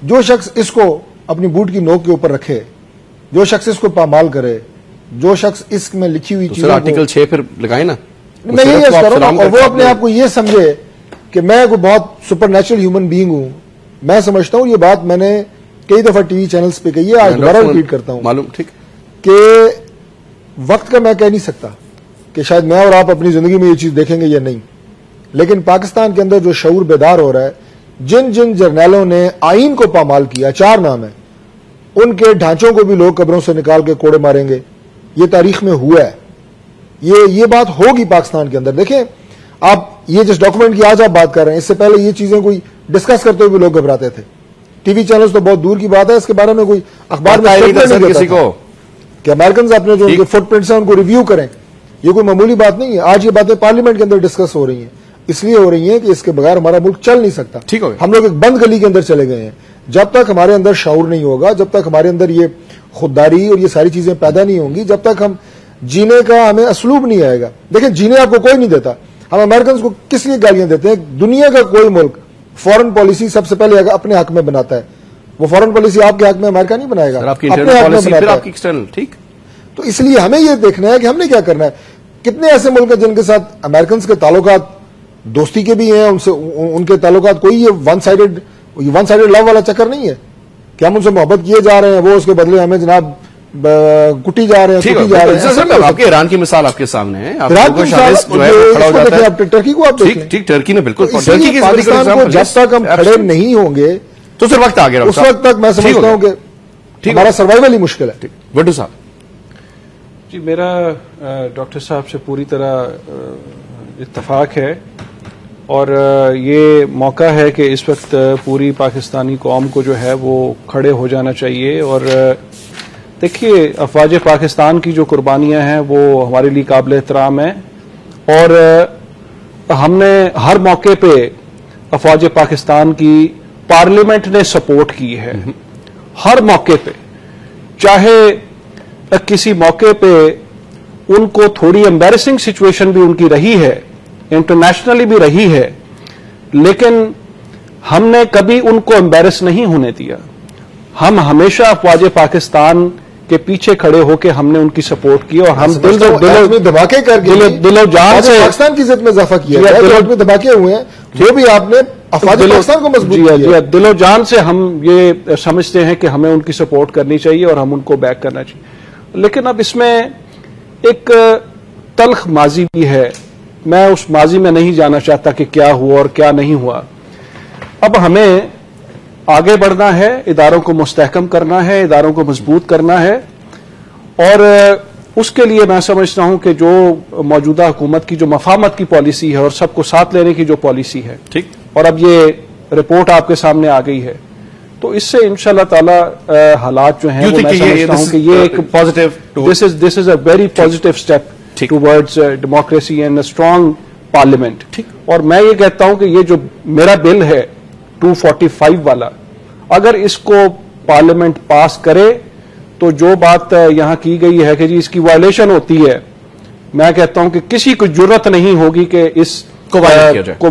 जो शख्स इसको अपनी बूट की नोक के ऊपर रखे, जो शख्स इसको पामाल करे, जो शख्स इसमें लिखी हुई चीजों, आर्टिकल 6 फिर लगाए ना, मैं यही अर्ज कर रहा हूं, और वो अपने आप को ये समझे कि मैं कोई बहुत सुपर नेचुरल ह्यूमन बीइंग हूं। मैं समझता हूं, ये बात मैंने कई दफा टीवी चैनल्स पे कही है, आज दोबारा रिपीट करता हूं, मालूम, ठीक, कि वक्त का मैं कह नहीं सकता कि शायद मैं और आप अपनी जिंदगी में ये चीज देखेंगे या नहीं, लेकिन पाकिस्तान के अंदर जो शऊर बेदार हो रहा है, जिन जिन जर्नैलों ने आईन को पामाल किया, 4 नाम है, उनके ढांचों को भी लोग कब्रों से निकाल के कोड़े मारेंगे। ये तारीख में हुआ है, ये बात होगी पाकिस्तान के अंदर। देखें आप, ये जिस डॉक्यूमेंट की आज आप बात कर रहे हैं, इससे पहले ये चीजें कोई डिस्कस करते हुए लोग घबराते थे। टीवी चैनल्स तो बहुत दूर की बात है, इसके बारे में कोई अखबार में नहीं किसी को कि अमेरिकन अपने जो उनके फुटप्रिंट्स हैं उनको रिव्यू करें। ये कोई मामूली बात नहीं है। आज ये बातें पार्लियामेंट के अंदर डिस्कस हो रही हैं, इसलिए हो रही हैं कि इसके बगैर हमारा मुल्क चल नहीं सकता। ठीक हो गया। हम लोग एक बंद गली के अंदर चले गए हैं। जब तक हमारे अंदर शऊर नहीं होगा, जब तक हमारे अंदर ये खुददारी और ये सारी चीजें पैदा नहीं होंगी, जब तक हम जीने का हमें असलूब नहीं आएगा। देखिए, जीने आपको कोई नहीं देता। हम अमेरिकन को किस लिए गालियां देते हैं? दुनिया का कोई मुल्क फॉरेन पॉलिसी सबसे पहले अपने हक में बनाता है। वो फॉरेन पॉलिसी आपके हक में अमेरिका नहीं बनाएगा, आपकी अपने इंटरनल हक में पॉलिसी, फिर बनाता है। आपकी एक्सटर्नल, ठीक। तो इसलिए हमें यह देखना है कि हमने क्या करना है। कितने ऐसे मुल्क हैं जिनके साथ अमेरिकन के ताल्लुकात दोस्ती के भी हैं, उनसे उनके ताल्लुकात कोई ये वन साइडेड लव वाला चक्कर नहीं है कि हम उनसे मोहब्बत किए जा रहे हैं, वो उसके बदले हमें जनाब कुटी जा रहे हैं, कुटी जा रहे हैं। आपके ईरान की मिसाल आपके सामने है, ईरान की मिसाल जो है खड़ा हो जाता है। टर्की को आप देखें, ठीक, टर्की ने बिल्कुल, टर्की की पाकिस्तान को जब तक हम खड़े नहीं होंगे तो फिर वक्त आ गया, उस वक्त तक मैं समझता हूं कि हमारा सर्वाइवल ही मुश्किल है। वड्डू साहब जी, मेरा डॉक्टर साहब से पूरी तरह इत्तफाक है, और ये मौका है कि इस वक्त पूरी पाकिस्तानी कौम को जो है वो खड़े हो जाना चाहिए। और देखिए, अफवाज पाकिस्तान की जो कुर्बानियां हैं वो हमारे लिए काबिल एहतराम है, और हमने हर मौके पे अफवाज पाकिस्तान की पार्लियामेंट ने सपोर्ट की है, हर मौके पे। चाहे किसी मौके पे उनको थोड़ी एम्बैरेसिंग सिचुएशन भी उनकी रही है, इंटरनेशनली भी रही है, लेकिन हमने कभी उनको एम्बैरेस नहीं होने दिया। हम हमेशा अफवाज पाकिस्तान के पीछे खड़े होकर हमने उनकी सपोर्ट की, और हम दिलो धमाके करके दिलो जान से पाकिस्तान की इज्जत में इजाफा किया है। जो धमाके हुए हैं वो भी आपने अफवाज पाकिस्तान को मजबूत किया। दिलो जान से हम ये समझते हैं कि हमें उनकी सपोर्ट करनी चाहिए और हम उनको बैक करना चाहिए। लेकिन अब इसमें एक तल्ख माजी भी है। मैं उस माजी में नहीं जाना चाहता कि क्या हुआ और क्या नहीं हुआ। अब हमें आगे बढ़ना है, इदारों को मुस्तहकम करना है, इदारों को मजबूत करना है, और उसके लिए मैं समझता हूं कि जो मौजूदा हुकूमत की जो मफामत की पॉलिसी है और सबको साथ लेने की जो पॉलिसी है, ठीक, और अब ये रिपोर्ट आपके सामने आ गई है, तो इससे इंशाल्लाह ताला हालात जो हैं वो मैं समझता हूं कि ये एक positive, this is a very positive step towards democracy and a strong parliament. ठीक, और मैं ये कहता हूं कि ये जो मेरा बिल है 245 वाला, अगर इसको पार्लियामेंट पास करे तो जो बात यहां की गई है कि जी इसकी वायलेशन होती है, मैं कहता हूं कि किसी को जरूरत नहीं होगी कि इस को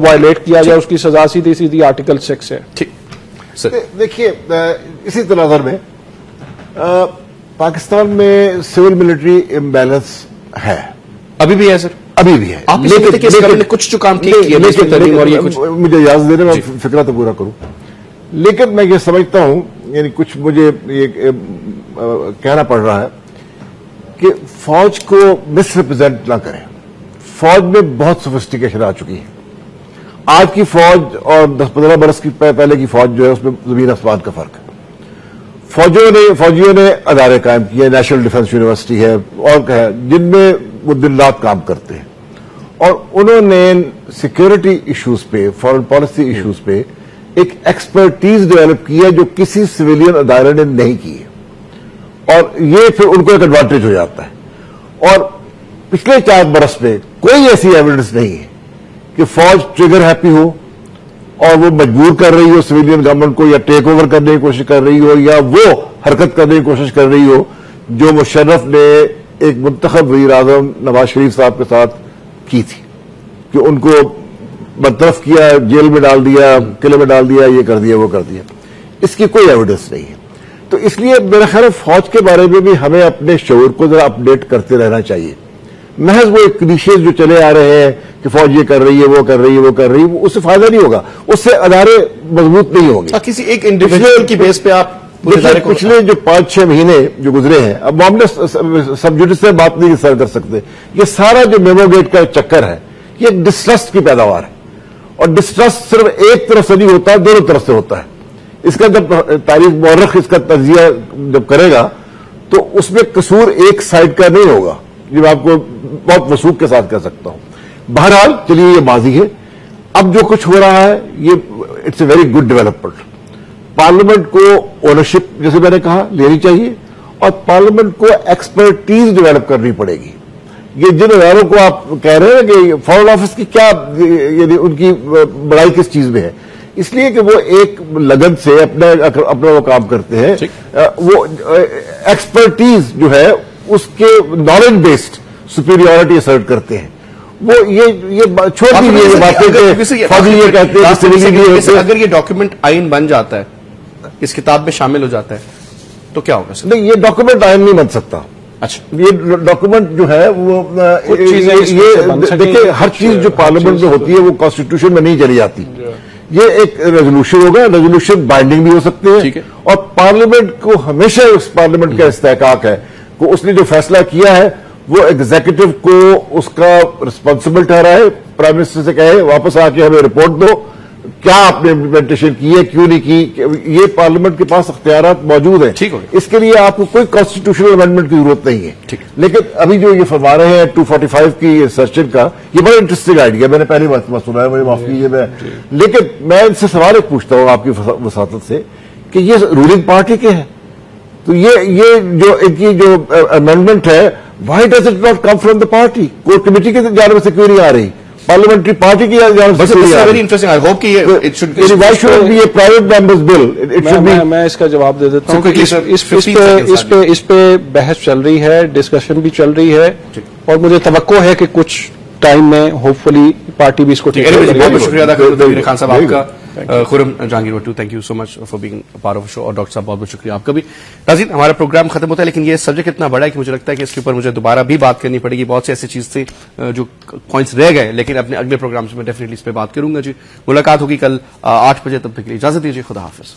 वायलेट किया जाए। उसकी सजा सीधी सीधी आर्टिकल 6 है। ठीक, देखिए, इसी तनाज़ुर में पाकिस्तान में सिविल मिलिट्री इम्बैलेंस है, अभी भी है सर, अभी भी है। आप लेकिन कुछ जो काम किए मुझे इजाजत दे रहे, मैं फिक्रा तो पूरा करूं। लेकिन मैं ये समझता हूं, यानी कुछ मुझे ये कहना पड़ रहा है कि फौज को मिसरिप्रेजेंट ना करें। फौज में बहुत सोफिस्टिकेशन आ चुकी है। आज की फौज और 10-15 बरस की पहले की फौज जो है उसमें जमीन आसमान का फर्क है। फौजियों ने अदारे कायम किए, नेशनल डिफेंस यूनिवर्सिटी है और क्या है, जिनमें वो दिन रात काम करते हैं, और उन्होंने सिक्योरिटी इश्यूज पे, फॉरेन पॉलिसी इश्यूज पे एक एक्सपर्टीज डेवलप की है जो किसी सिविलियन अदारे ने नहीं की है, और ये फिर उनको एक एडवांटेज हो जाता है। और पिछले 4 बरस में कोई ऐसी एविडेंस नहीं है कि फौज ट्रिगर हैप्पी हो और वो मजबूर कर रही हो सिविलियन गवर्नमेंट को, या टेक ओवर करने की कोशिश कर रही हो, या वो हरकत करने की कोशिश कर रही हो जो मुशर्रफ ने एक मुंतखब वज़ीर आज़म नवाज शरीफ साहब के साथ की थी, कि उनको बरतरफ किया, जेल में डाल दिया, किले में डाल दिया, ये कर दिया, वो कर दिया, इसकी कोई एविडेंस नहीं है। तो इसलिए मेरा ख्याल है फौज के बारे में भी हमें अपने शऊर को जरा अपडेट करते रहना चाहिए। महज वो क्लीशेज जो चले आ रहे हैं कि फौज ये कर रही है, वो कर रही है, वो कर रही है, उससे फायदा नहीं होगा, उससे अदारे मजबूत नहीं होंगे। किसी एक इंडिविजुअल की बेस पे आप पिछले जो 5-6 महीने जो गुजरे हैं, अब मामले सब जुडिस से बात नहीं कर सकते, ये सारा जो मेमो गेट का चक्कर है ये एक डिस्ट्रस्ट की पैदावार है, और डिस्ट्रस्ट सिर्फ एक तरफ से नहीं होता, दोनों तरफ से होता है। इसका जब तारीख मौरख इसका तजिया जब करेगा तो उसमें कसूर एक साइड का नहीं होगा, ये मैं आपको बहुत वसूख के साथ कह सकता हूं। बहरहाल चलिए, ये माजी है। अब जो कुछ हो रहा है ये it's a very good development. Parliament को ओनरशिप, जैसे मैंने कहा, लेनी चाहिए, और पार्लियामेंट को एक्सपर्टीज डेवलप करनी पड़ेगी। ये जिन अदारों को आप कह रहे हैं कि फॉरेन ऑफिस की क्या, यदि उनकी बड़ाई किस चीज में है, इसलिए कि वो एक लगन से अपना वो काम करते हैं, वो एक्सपर्टीज जो है उसके नॉलेज बेस्ड सुपीरियरिटी असर्ट करते हैं। वो ये छोड़ दीजिए ये बातें ये कहते हैं। अगर ये डॉक्यूमेंट आइन बन जाता है, इस किताब में शामिल हो जाता है, तो क्या होगा सर? नहीं, ये डॉक्यूमेंट आइन नहीं बन सकता। अच्छा, ये डॉक्यूमेंट जो है वो ये देखिए, हर चीज जो पार्लियामेंट में होती है वो कॉन्स्टिट्यूशन में नहीं चली जाती। ये एक रेजोल्यूशन होगा, रेजोल्यूशन बाइंडिंग भी हो सकते हैं, और पार्लियामेंट को हमेशा उस पार्लियामेंट का इस्तेहकाक है कि उसने जो फैसला किया है वो एग्जीक्यूटिव को उसका रिस्पॉन्सिबल ठहराए, प्राइम मिनिस्टर से कहे वापस आके हमें रिपोर्ट दो, क्या आपने इम्प्लीमेंटेशन की है, क्यों नहीं की। ये पार्लियामेंट के पास अख्तियारात मौजूद है, इसके लिए आपको कोई कॉन्स्टिट्यूशनल अमेंडमेंट की जरूरत नहीं है। लेकिन अभी जो ये फरमा रहे हैं 245 की सर्चन का, ये बड़ा इंटरेस्टिंग आइडिया, मैंने पहली बार सुना है, मुझे माफ कीजिए। मैं लेकिन मैं इनसे सवाल एक पूछता हूं आपकी वसातत से कि ये रूलिंग पार्टी के हैं, तो ये जो इनकी जो अमेंडमेंट है, why does it not come from the party? Core committee की जानब से क्यों नहीं आ रही, पार्लियामेंटरी पार्टी की जानब से? वेरी इंटरेस्टिंग, आई होप कि it should be A private members bill, it should be. मैं इसका जवाब दे देता हूं। इस पे बहस चल रही है, डिस्कशन भी चल रही है, और मुझे तवक्को है कि कुछ टाइम में होपफुली पार्टी भी इसको ठीक करेगी। बहुत बहुत शुक्रिया अदा करूं खान साहब आपका, Khurram Jahangir Bhattu, thank you so much for being part of show, और डॉक्टर साहब बहुत बहुत शुक्रिया आपका भी। नाज़रीन, हमारा प्रोग्राम खत्म होता है, लेकिन ये सब्जेक्ट इतना बड़ा है कि मुझे लगता है कि इसके ऊपर मुझे दोबारा भी बात करनी पड़ेगी। बहुत से ऐसी चीज थे जो पॉइंट्स रह गए, लेकिन अपने अगले प्रोग्राम में डेफिनेटली इस पर बात करूंगा जी। मुलाकात होगी कल 8 बजे, तब तक के लिए इजाजत दीजिए, खुदा हाफिज।